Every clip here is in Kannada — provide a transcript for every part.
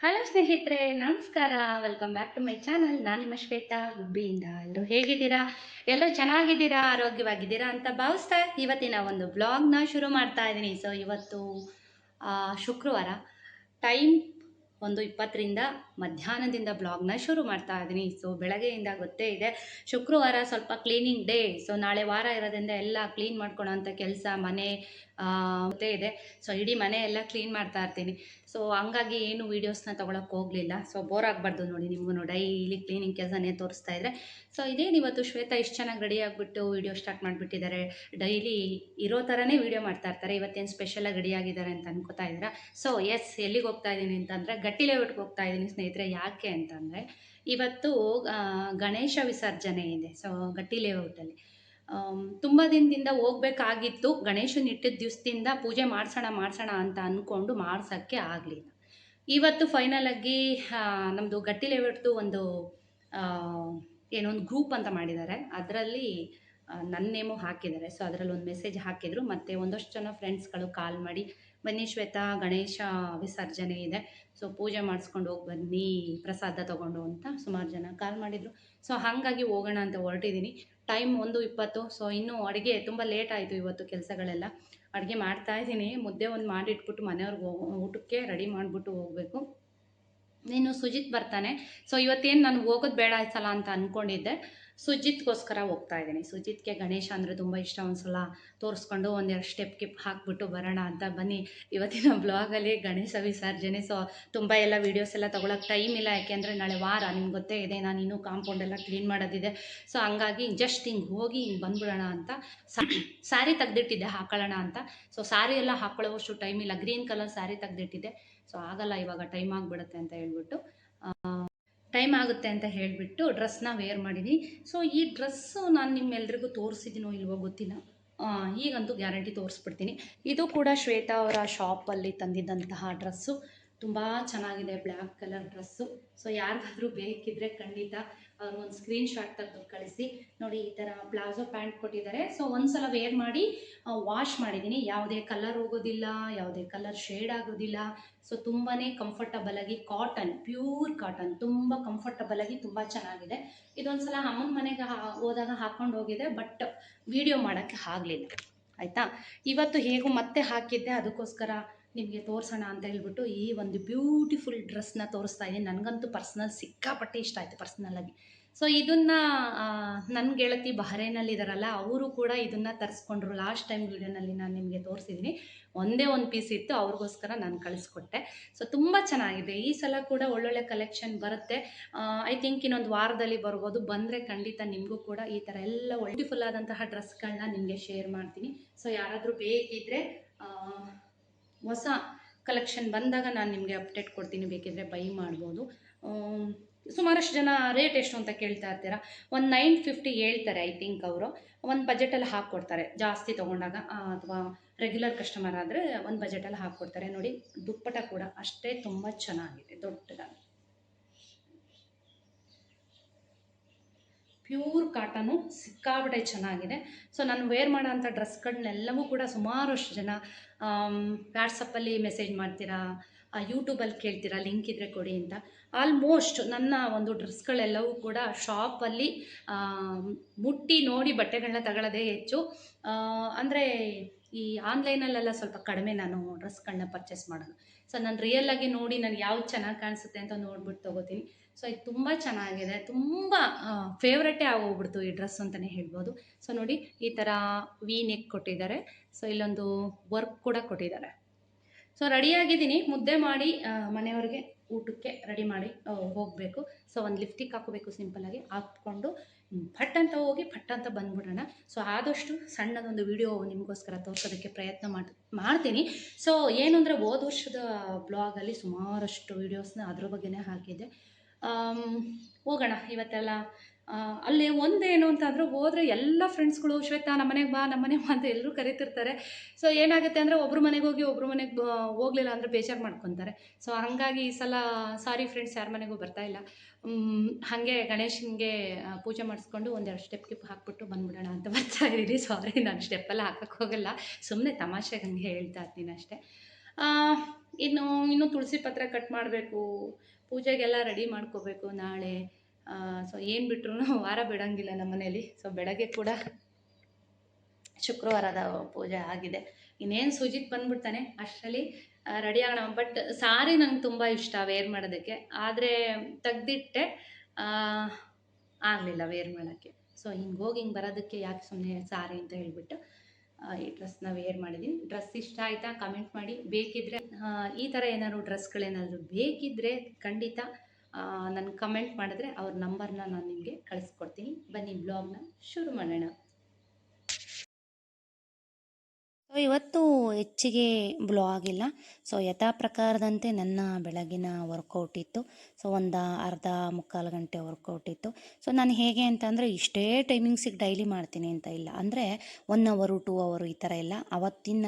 ಹಲೋ ಸ್ನೇಹಿತರೆ, ನಮಸ್ಕಾರ. Welcome back to my channel. ನಾನು ನಿಮ್ಮ ಶ್ವೇತಾ ಗುಬ್ಬಿಯಿಂದ. ಎಲ್ಲರೂ ಹೇಗಿದ್ದೀರಾ? ಎಲ್ಲರೂ ಚೆನ್ನಾಗಿದ್ದೀರಾ, ಆರೋಗ್ಯವಾಗಿದ್ದೀರಾ ಅಂತ ಭಾವಿಸ್ತಾ ಇವತ್ತಿನ ಒಂದು ಬ್ಲಾಗ್ನ ಶುರು ಮಾಡ್ತಾ ಇದ್ದೀನಿ. ಸೊ ಇವತ್ತು ಶುಕ್ರವಾರ, ಟೈಮ್ 1:20ರಿಂದ ಮಧ್ಯಾಹ್ನದಿಂದ ಬ್ಲಾಗ್ನ ಶುರು ಮಾಡ್ತಾ ಇದ್ದೀನಿ. ಸೊ ಬೆಳಗ್ಗೆಯಿಂದ ಗೊತ್ತೇ ಇದೆ, ಶುಕ್ರವಾರ ಸ್ವಲ್ಪ ಕ್ಲೀನಿಂಗ್ ಡೇ. ಸೊ ನಾಳೆ ವಾರ ಇರೋದ್ರಿಂದ ಎಲ್ಲ ಕ್ಲೀನ್ ಮಾಡ್ಕೊಳ್ಳೋ ಅಂಥ ಕೆಲಸ ಮನೆ ಗೊತ್ತೇ ಇದೆ. ಸೊ ಇಡೀ ಮನೆ ಎಲ್ಲ ಕ್ಲೀನ್ ಮಾಡ್ತಾ ಇರ್ತೀನಿ. ಸೊ ಹಂಗಾಗಿ ಏನು ವೀಡಿಯೋಸ್ನ ತೊಗೊಳಕ್ಕೆ ಹೋಗಲಿಲ್ಲ. ಸೊ ಬೋರ್ ಆಗಬಾರ್ದು ನೋಡಿ ನಿಮಗೂ ಡೈಲಿ ಕ್ಲೀನಿಂಗ್ ಕೆಲಸನೇ ತೋರಿಸ್ತಾ ಇದ್ದರೆ. ಸೊ ಇದೇನು ಇವತ್ತು ಶ್ವೇತಾ ಇಷ್ಟು ಚೆನ್ನಾಗಿ ರೆಡಿ ಆಗಿಬಿಟ್ಟು ವೀಡಿಯೋ ಸ್ಟಾರ್ಟ್ ಮಾಡಿಬಿಟ್ಟಿದ್ದಾರೆ. ಡೈಲಿ ಇರೋ ಥರನೇ ವೀಡಿಯೋ ಮಾಡ್ತಾ ಇರ್ತಾರೆ. ಇವತ್ತೇನು ಸ್ಪೆಷಲಾಗಿ ರೆಡಿ ಆಗಿದ್ದಾರೆ ಅಂತ ಅನ್ಕೋತಾ ಇದ್ದೀರಾ? ಸೊ ಎಸ್, ಎಲ್ಲಿಗೆ ಹೋಗ್ತಾ ಇದ್ದೀನಿ ಅಂತಂದರೆ ಗಟ್ಟಿ ಲೇಔಟ್ಗೆ ಹೋಗ್ತಾ ಇದ್ದೀನಿ ಸ್ನೇಹಿತರೆ. ಯಾಕೆ ಅಂತಂದರೆ ಇವತ್ತು ಗಣೇಶ ವಿಸರ್ಜನೆ ಇದೆ. ಸೊ ಗಟ್ಟಿ ಲೇಔಟಲ್ಲಿ ತುಂಬ ದಿನದಿಂದ ಹೋಗ್ಬೇಕಾಗಿತ್ತು. ಗಣೇಶನ ಇಟ್ಟಿದ್ದ ದಿವಸದಿಂದ ಪೂಜೆ ಮಾಡಿಸೋಣ ಅಂತ ಅಂದ್ಕೊಂಡು ಮಾಡ್ಸೋಕ್ಕೆ ಆಗಲಿಲ್ಲ. ಇವತ್ತು ಫೈನಲಾಗಿ ನಮ್ಮದು ಗಟ್ಟಿ ಲೇಔಟ್ದು ಒಂದು ಏನೋ ಒಂದು ಗ್ರೂಪ್ ಅಂತ ಮಾಡಿದ್ದಾರೆ. ಅದರಲ್ಲಿ ನನ್ನ ನೇಮು ಹಾಕಿದ್ದಾರೆ. ಸೊ ಅದರಲ್ಲಿ ಒಂದು ಮೆಸೇಜ್ ಹಾಕಿದರು. ಮತ್ತು ಒಂದಷ್ಟು ಜನ ಫ್ರೆಂಡ್ಸ್ಗಳು ಕಾಲ್ ಮಾಡಿ, ಬನ್ನಿ ಶ್ವೇತಾ, ಗಣೇಶ ವಿಸರ್ಜನೆ ಇದೆ, ಸೊ ಪೂಜೆ ಮಾಡಿಸ್ಕೊಂಡು ಹೋಗಿ ಬನ್ನಿ ಪ್ರಸಾದ ತೊಗೊಂಡು ಅಂತ ಸುಮಾರು ಜನ ಕಾಲ್ ಮಾಡಿದರು. ಸೊ ಹಾಗಾಗಿ ಹೋಗೋಣ ಅಂತ ಹೊರಟಿದ್ದೀನಿ. ಟೈಮ್ 1:20. ಸೊ ಇನ್ನೂ ಅಡುಗೆ ತುಂಬ ಲೇಟ್ ಆಯಿತು ಇವತ್ತು. ಕೆಲಸಗಳೆಲ್ಲ ಅಡುಗೆ ಮಾಡ್ತಾಯಿದ್ದೀನಿ. ಮುದ್ದೆ ಒಂದು ಮಾಡಿಟ್ಬಿಟ್ಟು ಮನೆಯವ್ರಿಗೆ ಊಟಕ್ಕೆ ರೆಡಿ ಮಾಡಿಬಿಟ್ಟು ಹೋಗಬೇಕು. ನೀನು ಸುಜಿತ್ ಬರ್ತಾನೆ. ಸೊ ಇವತ್ತೇನು ನಾನು ಹೋಗೋದು ಬೇಡ ಆಯ್ತಲ್ಲ ಅಂತ ಅಂದ್ಕೊಂಡಿದ್ದೆ. ಸುಜಿತ್ಗೋಸ್ಕರ ಹೋಗ್ತಾ ಇದ್ದೀನಿ. ಸುಜಿತ್ಗೆ ಗಣೇಶ ಅಂದರೆ ತುಂಬ ಇಷ್ಟ. ಒಂದು ಸಲ ತೋರಿಸ್ಕೊಂಡು ಒಂದೆರಡು ಸ್ಟೆಪ್ ಕಿಪ್ ಹಾಕಿಬಿಟ್ಟು ಬರೋಣ ಅಂತ. ಬನ್ನಿ ಇವತ್ತಿನ ಬ್ಲಾಗಲ್ಲಿ ಗಣೇಶ ವಿಸರ್ಜನೆ. ಸೊ ತುಂಬ ಎಲ್ಲ ವೀಡಿಯೋಸ್ ಎಲ್ಲ ತೊಗೊಳಕ್ಕೆ ಟೈಮ್ ಇಲ್ಲ. ಯಾಕೆಂದರೆ ನಾಳೆ ವಾರ, ನಿಮ್ಗೆ ಗೊತ್ತೇ ಇದೆ. ನಾನು ಇನ್ನೂ ಕಾಂಪೌಂಡೆಲ್ಲ ಕ್ಲೀನ್ ಮಾಡೋದಿದೆ. ಸೊ ಹಂಗಾಗಿ ಜಸ್ಟ್ ಹಿಂಗೆ ಹೋಗಿ ಹಿಂಗೆ ಬಂದ್ಬಿಡೋಣ ಅಂತ. ಸ್ಯಾರಿ ತೆಗ್ದಿಟ್ಟಿದ್ದೆ ಹಾಕೊಳ್ಳೋಣ ಅಂತ. ಸೊ ಸ್ಯಾರಿ ಎಲ್ಲ ಹಾಕೊಳ್ಳೋವಷ್ಟು ಟೈಮ್ ಇಲ್ಲ. ಗ್ರೀನ್ ಕಲರ್ ಸ್ಯಾರಿ ತೆಗ್ದಿಟ್ಟಿದ್ದೆ. ಸೊ ಆಗಲ್ಲ, ಇವಾಗ ಟೈಮ್ ಆಗಿಬಿಡುತ್ತೆ ಅಂತ ಹೇಳ್ಬಿಟ್ಟು ಡ್ರೆಸ್ನ ವೇರ್ ಮಾಡಿದ್ದೀನಿ. ಸೊ ಈ ಡ್ರೆಸ್ಸು ನಾನು ನಿಮ್ಮೆಲ್ರಿಗೂ ತೋರಿಸಿದ್ದೀನೋ ಇಲ್ವೋ ಗೊತ್ತಿಲ್ಲ. ಈಗಂತೂ ಗ್ಯಾರಂಟಿ ತೋರಿಸ್ಬಿಡ್ತೀನಿ. ಇದು ಕೂಡ ಶ್ವೇತಾ ಅವರ ಶಾಪಲ್ಲಿ ತಂದಿದ್ದಂತಹ ಡ್ರೆಸ್ಸು. ತುಂಬ ಚೆನ್ನಾಗಿದೆ, ಬ್ಲ್ಯಾಕ್ ಕಲರ್ ಡ್ರೆಸ್ಸು. ಸೊ ಯಾರಿಗಾದರೂ ಬೇಕಿದ್ದರೆ ಖಂಡಿತ ಒಂದು ಸ್ಕ್ರೀನ್ ಶಾಟ್ ತೆಗೆದು ಕಳಿಸಿ. ನೋಡಿ, ಈ ಥರ ಪ್ಲಾಜೋ ಪ್ಯಾಂಟ್ ಕೊಟ್ಟಿದ್ದಾರೆ. ಸೊ ಒಂದು ಸಲ ವೇರ್ ಮಾಡಿ ವಾಶ್ ಮಾಡಿದ್ದೀನಿ. ಯಾವುದೇ ಕಲರ್ ಹೋಗೋದಿಲ್ಲ, ಯಾವುದೇ ಕಲರ್ ಶೇಡ್ ಆಗೋದಿಲ್ಲ. ಸೊ ತುಂಬಾ ಕಂಫರ್ಟಬಲಾಗಿ, ಕಾಟನ್, ಪ್ಯೂರ್ ಕಾಟನ್, ತುಂಬ ಕಂಫರ್ಟಬಲಾಗಿ ತುಂಬ ಚೆನ್ನಾಗಿದೆ. ಇದೊಂದು ಸಲ ಅಮ್ಮನ ಮನೆಗೆ ಹೋದಾಗ ಹಾಕ್ಕೊಂಡು ಹೋಗಿದೆ, ಬಟ್ ವಿಡಿಯೋ ಮಾಡೋಕ್ಕೆ ಆಗಲಿಲ್ಲ. ಆಯಿತಾ, ಇವತ್ತು ಹೇಗೂ ಮತ್ತೆ ಹಾಕಿದ್ದೆ, ಅದಕ್ಕೋಸ್ಕರ ನಿಮಗೆ ತೋರಿಸೋಣ ಅಂತ ಹೇಳ್ಬಿಟ್ಟು ಈ ಒಂದು ಬ್ಯೂಟಿಫುಲ್ ಡ್ರೆಸ್ನ ತೋರಿಸ್ತಾ ಇದ್ದೀನಿ. ನನಗಂತೂ ಪರ್ಸ್ನಲ್ ಸಿಕ್ಕಾಪಟ್ಟೆ ಇಷ್ಟ ಆಯಿತು ಪರ್ಸ್ನಲಾಗಿ. ಸೊ ಇದನ್ನು ನನ್ನ ಗೆಳತಿ ಬಹರೇನಲ್ಲಿದ್ದಾರಲ್ಲ, ಅವರು ಕೂಡ ಇದನ್ನು ತರಿಸ್ಕೊಂಡ್ರು. ಲಾಸ್ಟ್ ಟೈಮ್ ವೀಡಿಯೋನಲ್ಲಿ ನಾನು ನಿಮಗೆ ತೋರಿಸಿದ್ದೀನಿ. ಒಂದೇ ಒಂದು ಪೀಸ್ ಇತ್ತು, ಅವ್ರಿಗೋಸ್ಕರ ನಾನು ಕಳಿಸ್ಕೊಟ್ಟೆ. ಸೊ ತುಂಬ ಚೆನ್ನಾಗಿದೆ. ಈ ಸಲ ಕೂಡ ಒಳ್ಳೊಳ್ಳೆ ಕಲೆಕ್ಷನ್ ಬರುತ್ತೆ. ಐ ಥಿಂಕ್ ಇನ್ನೊಂದು ವಾರದಲ್ಲಿ ಬರ್ಬೋದು. ಬಂದರೆ ಖಂಡಿತ ನಿಮಗೂ ಕೂಡ ಈ ಥರ ಎಲ್ಲ ಬ್ಯೂಟಿಫುಲ್ ಆದಂತಹ ಡ್ರೆಸ್ಗಳನ್ನ ನಿಮಗೆ ಶೇರ್ ಮಾಡ್ತೀನಿ. ಸೊ ಯಾರಾದರೂ ಬೇಕಿದ್ದರೆ ಹೊಸ ಕಲೆಕ್ಷನ್ ಬಂದಾಗ ನಾನು ನಿಮಗೆ ಅಪ್ಡೇಟ್ ಕೊಡ್ತೀನಿ. ಬೇಕಿದ್ದರೆ ಬೈ ಮಾಡ್ಬೋದು. ಸುಮಾರಷ್ಟು ಜನ ರೇಟ್ ಎಷ್ಟು ಅಂತ ಕೇಳ್ತಾ ಇರ್ತೀರ. ಒಂದು 950 ಹೇಳ್ತಾರೆ. ಐ ಥಿಂಕ್ ಅವರು ಒಂದು ಬಜೆಟಲ್ಲಿ ಹಾಕ್ಕೊಡ್ತಾರೆ. ಜಾಸ್ತಿ ತೊಗೊಂಡಾಗ ಅಥವಾ ರೆಗ್ಯುಲರ್ ಕಸ್ಟಮರ್ ಆದರೆ ಒಂದು ಬಜೆಟಲ್ಲಿ ಹಾಕ್ಕೊಡ್ತಾರೆ. ನೋಡಿ, ದುಪ್ಪಟ ಕೂಡ ಅಷ್ಟೇ ತುಂಬ ಚೆನ್ನಾಗಿದೆ, ದೊಡ್ಡದಾಗಿ ಪ್ಯೂರ್ ಕಾಟನು, ಸಿಕ್ಕಾಪಟ್ಟೆ ಚೆನ್ನಾಗಿದೆ. ಸೊ ನಾನು ವೇರ್ ಮಾಡೋ ಅಂಥ ಡ್ರೆಸ್ಗಳನ್ನೆಲ್ಲವೂ ಕೂಡ ಸುಮಾರಷ್ಟು ಜನ ವಾಟ್ಸಪ್ಪಲ್ಲಿ ಮೆಸೇಜ್ ಮಾಡ್ತೀರಾ, ಯೂಟ್ಯೂಬಲ್ಲಿ ಕೇಳ್ತೀರಾ ಲಿಂಕ್ ಇದ್ದರೆ ಕೊಡಿ ಅಂತ. ಆಲ್ಮೋಸ್ಟ್ ನನ್ನ ಒಂದು ಡ್ರೆಸ್ಗಳೆಲ್ಲವೂ ಕೂಡ ಶಾಪಲ್ಲಿ ಮುಟ್ಟಿ ನೋಡಿ ಬಟ್ಟೆಗಳನ್ನ ತಗೊಳ್ಳೋದೇ ಹೆಚ್ಚು. ಅಂದರೆ ಈ ಆನ್ಲೈನಲ್ಲೆಲ್ಲ ಸ್ವಲ್ಪ ಕಡಿಮೆ ನಾನು ಡ್ರೆಸ್ಗಳನ್ನ ಪರ್ಚೇಸ್ ಮಾಡೋದು. ಸೊ ನಾನು ರಿಯಲಾಗಿ ನೋಡಿ ನನಗೆ ಯಾವ್ದು ಚೆನ್ನಾಗಿ ಕಾಣಿಸುತ್ತೆ ಅಂತ ನೋಡ್ಬಿಟ್ಟು ತೊಗೋತೀನಿ. ಸೊ ಇದು ತುಂಬ ಚೆನ್ನಾಗಿದೆ, ತುಂಬ ಫೇವ್ರೇಟೇ ಆಗೋಗ್ಬಿಡ್ತು ಈ ಡ್ರೆಸ್ ಅಂತಲೇ ಹೇಳ್ಬೋದು. ಸೊ ನೋಡಿ, ಈ ಥರ ವಿ ನೆಕ್ ಕೊಟ್ಟಿದ್ದಾರೆ. ಸೊ ಇಲ್ಲೊಂದು ವರ್ಕ್ ಕೂಡ ಕೊಟ್ಟಿದ್ದಾರೆ. ಸೊ ರೆಡಿಯಾಗಿದ್ದೀನಿ, ಮುದ್ದೆ ಮಾಡಿ ಮನೆಯವ್ರಿಗೆ ಊಟಕ್ಕೆ ರೆಡಿ ಮಾಡಿ ಹೋಗಬೇಕು. ಸೊ ಒಂದು ಲಿಫ್ಟಿಗೆ ಹಾಕೋಬೇಕು, ಸಿಂಪಲ್ಲಾಗಿ ಹಾಕ್ಕೊಂಡು ಫಟ್ ಅಂತ ಹೋಗಿ ಫಟ್ ಅಂತ ಬಂದ್ಬಿಡೋಣ. ಸೊ ಆದಷ್ಟು ಸಣ್ಣದೊಂದು ವಿಡಿಯೋ ನಿಮಗೋಸ್ಕರ ತೋರಿಸೋದಕ್ಕೆ ಪ್ರಯತ್ನ ಮಾಡ್ತೀನಿ. ಸೊ ಏನು ಅಂದರೆ ಹೋದ ವರ್ಷದ ಬ್ಲಾಗಲ್ಲಿ ಸುಮಾರಷ್ಟು ವೀಡಿಯೋಸ್ನ ಅದ್ರ ಬಗ್ಗೆನೇ ಹಾಕಿದ್ದೆ. ಹೋಗೋಣ ಇವತ್ತೆಲ್ಲ. ಅಲ್ಲಿ ಒಂದೇನು ಅಂತಂದರೆ, ಹೋದರೆ ಎಲ್ಲ ಫ್ರೆಂಡ್ಸ್ಗಳು ಶ್ವೇತಾ ನಮ್ಮ ಮನೆಗೆ ಬಾ ಅಂತ ಎಲ್ಲರೂ ಕರಿತಿರ್ತಾರೆ. ಸೊ ಏನಾಗುತ್ತೆ ಅಂದರೆ, ಒಬ್ಬರು ಮನೆಗೆ ಹೋಗಿ ಒಬ್ಬರು ಮನೆಗೆ ಹೋಗಲಿಲ್ಲ ಅಂದರೆ ಬೇಜಾರು ಮಾಡ್ಕೊತಾರೆ. ಸೊ ಹಾಗಾಗಿ ಈ ಸಲ ಸಾರಿ ಫ್ರೆಂಡ್ಸ್, ಯಾರ ಮನೆಗೂ ಬರ್ತಾಯಿಲ್ಲ. ಹಾಗೆ ಗಣೇಶನಿಗೆ ಪೂಜೆ ಮಾಡಿಸ್ಕೊಂಡು ಒಂದೆರಡು ಸ್ಟೆಪ್ ಕಿಪ್ ಹಾಕ್ಬಿಟ್ಟು ಬಂದ್ಬಿಡೋಣ ಅಂತ ಬರ್ತಾ ಇದ್ದೀನಿ. ಸಾರಿ, ನಾನು ಸ್ಟೆಪ್ಪೆಲ್ಲ ಹಾಕೋಕ್ಕೆ ಹೋಗಲ್ಲ, ಸುಮ್ಮನೆ ತಮಾಷೆಗೆ ಹಂಗೆ ಹೇಳ್ತಾ ಇರ್ತೀನಿ ಅಷ್ಟೇ. ಇನ್ನು ತುಳಸಿ ಪತ್ರ ಕಟ್ ಮಾಡಬೇಕು, ಪೂಜೆಗೆಲ್ಲ ರೆಡಿ ಮಾಡ್ಕೋಬೇಕು ನಾಳೆ. ಸೊ ಏನು ಬಿಟ್ರೂ ವಾರ ಬಿಡೋಂಗಿಲ್ಲ ನಮ್ಮ ಮನೇಲಿ. ಸೊ ಬೆಳಗ್ಗೆ ಕೂಡ ಶುಕ್ರವಾರದ ಪೂಜೆ ಆಗಿದೆ. ಇನ್ನೇನು ಸುಜಿತ್ ಬಂದ್ಬಿಡ್ತಾನೆ ಅಷ್ಟರಲ್ಲಿ ರೆಡಿ ಆಗೋಣ. ಬಟ್ ಸಾರಿ ನಂಗೆ ತುಂಬ ಇಷ್ಟ ವೇರ್ ಮಾಡೋದಕ್ಕೆ, ಆದರೆ ತೆಗ್ದಿಟ್ಟೆ, ಆಗಲಿಲ್ಲ ವೇರ್ ಮಾಡೋಕ್ಕೆ. ಸೊ ಹಿಂಗೆ ಬರೋದಕ್ಕೆ ಯಾಕೆ ಸುಮ್ಮನೆ ಸಾರಿ ಅಂತ ಹೇಳ್ಬಿಟ್ಟು ಈ ಡ್ರೆಸ್ನ ವೇರ್ ಮಾಡಿದ್ದೀನಿ. ಡ್ರೆಸ್ ಇಷ್ಟ ಆಯಿತಾ ಕಮೆಂಟ್ ಮಾಡಿ. ಬೇಕಿದ್ದರೆ ಈ ಥರ ಏನಾದ್ರು ಡ್ರೆಸ್ಗಳೇನಾದರೂ ಬೇಕಿದ್ದರೆ ಖಂಡಿತ ನನಗೆ ಕಮೆಂಟ್ ಮಾಡಿದ್ರೆ ಅವ್ರ ನಂಬರ್ನ ನಾನು ನಿಮಗೆ ಕಳಿಸ್ಕೊಡ್ತೀನಿ. ಬನ್ನಿ ಬ್ಲಾಗ್ನ ಶುರು ಮಾಡೋಣ. ಸೊ ಇವತ್ತು ಹೆಚ್ಚಿಗೆ ಬ್ಲಾಗ್ ಇಲ್ಲ. ಸೊ ಯಥಾ ಪ್ರಕಾರದಂತೆ ನನ್ನ ಬೆಳಗಿನ ವರ್ಕೌಟ್ ಇತ್ತು. ಸೊ ಒಂದು ಅರ್ಧ ಮುಕ್ಕಾಲು ಗಂಟೆ ವರ್ಕೌಟ್ ಇತ್ತು. ಸೊ ನಾನು ಹೇಗೆ ಅಂತ ಅಂದರೆ ಇಷ್ಟೇ ಟೈಮಿಂಗ್ಸಿಗೆ ಡೈಲಿ ಮಾಡ್ತೀನಿ ಅಂತ ಇಲ್ಲ, ಅಂದರೆ 1 ಅವರು 2 ಅವರು ಈ ಥರ ಇಲ್ಲ. ಅವತ್ತಿನ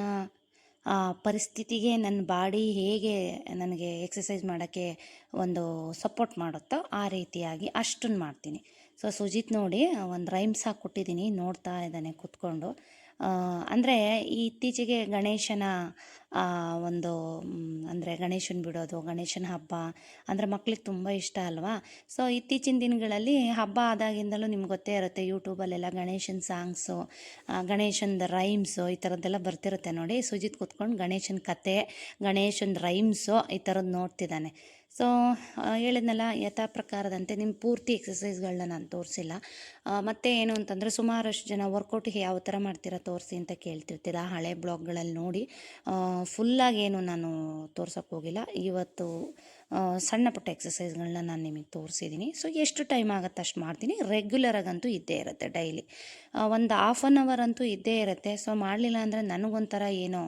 ಪರಿಸ್ಥಿತಿಗೆ ನನ್ನ ಬಾಡಿ ಹೇಗೆ ನನಗೆ ಎಕ್ಸಸೈಸ್ ಮಾಡೋಕ್ಕೆ ಒಂದು ಸಪೋರ್ಟ್ ಮಾಡುತ್ತೋ ಆ ರೀತಿಯಾಗಿ ಅಷ್ಟನ್ನು ಮಾಡ್ತೀನಿ. ಸೊ ಸುಜಿತ್ ನೋಡಿ ಒಂದು ರೈಮ್ಸ್ ಹಾಕ್ಕೊಟ್ಟಿದ್ದೀನಿ, ನೋಡ್ತಾ ಇದ್ದಾನೆ ಕೂತ್ಕೊಂಡು. ಅಂದರೆ ಇತ್ತೀಚೆಗೆ ಗಣೇಶನ ಒಂದು ಅಂದರೆ ಗಣೇಶನ ಬಿಡೋದು, ಗಣೇಶನ ಹಬ್ಬ ಅಂದರೆ ಮಕ್ಳಿಗೆ ತುಂಬ ಇಷ್ಟ ಅಲ್ವಾ. ಸೊ ಇತ್ತೀಚಿನ ದಿನಗಳಲ್ಲಿ ಹಬ್ಬ ಆದಾಗಿಂದಲೂ ನಿಮ್ಗೆ ಗೊತ್ತೇ ಇರುತ್ತೆ, ಯೂಟ್ಯೂಬಲ್ಲೆಲ್ಲ ಗಣೇಶನ ಸಾಂಗ್ಸು, ಗಣೇಶನ ರೈಮ್ಸು ಈ ಥರದ್ದೆಲ್ಲ ಬರ್ತಿರುತ್ತೆ ನೋಡಿ. ಸುಜಿತ್ ಕೂತ್ಕೊಂಡು ಗಣೇಶನ ಕತೆ, ಗಣೇಶನ ರೈಮ್ಸು ಈ ಥರದ್ದು ನೋಡ್ತಿದ್ದಾನೆ. ಸೊ ಹೇಳಿದ್ನಲ್ಲ, ಯಥಾ ಪ್ರಕಾರದಂತೆ ನಿಮ್ಮ ಪೂರ್ತಿ ಎಕ್ಸಸೈಸ್ಗಳನ್ನ ನಾನು ತೋರಿಸಿಲ್ಲ. ಮತ್ತು ಏನು ಅಂತಂದರೆ ಸುಮಾರಷ್ಟು ಜನ ವರ್ಕೌಟಿಗೆ ಯಾವ ಥರ ಮಾಡ್ತೀರಾ ತೋರಿಸಿ ಅಂತ ಕೇಳ್ತಿರ್ತೀರ. ಹಳೆ ಬ್ಲಾಗ್ಗಳಲ್ಲಿ ನೋಡಿ ಫುಲ್ಲಾಗಿ ಏನು ನಾನು ತೋರ್ಸೋಕ್ಕೆ ಹೋಗಿಲ್ಲ. ಇವತ್ತು ಸಣ್ಣ ಪುಟ್ಟ ಎಕ್ಸಸೈಸ್ಗಳನ್ನ ನಾನು ನಿಮಗೆ ತೋರಿಸಿದ್ದೀನಿ. ಸೊ ಎಷ್ಟು ಟೈಮ್ ಆಗುತ್ತೆ ಅಷ್ಟು ಮಾಡ್ತೀನಿ. ರೆಗ್ಯುಲರಾಗಂತೂ ಇದ್ದೇ ಇರುತ್ತೆ, ಡೈಲಿ ಒಂದು ½ ಅಂತೂ ಇದ್ದೇ ಇರುತ್ತೆ. ಸೊ ಮಾಡಲಿಲ್ಲ ಅಂದರೆ ನನಗೊಂಥರ ಏನೋ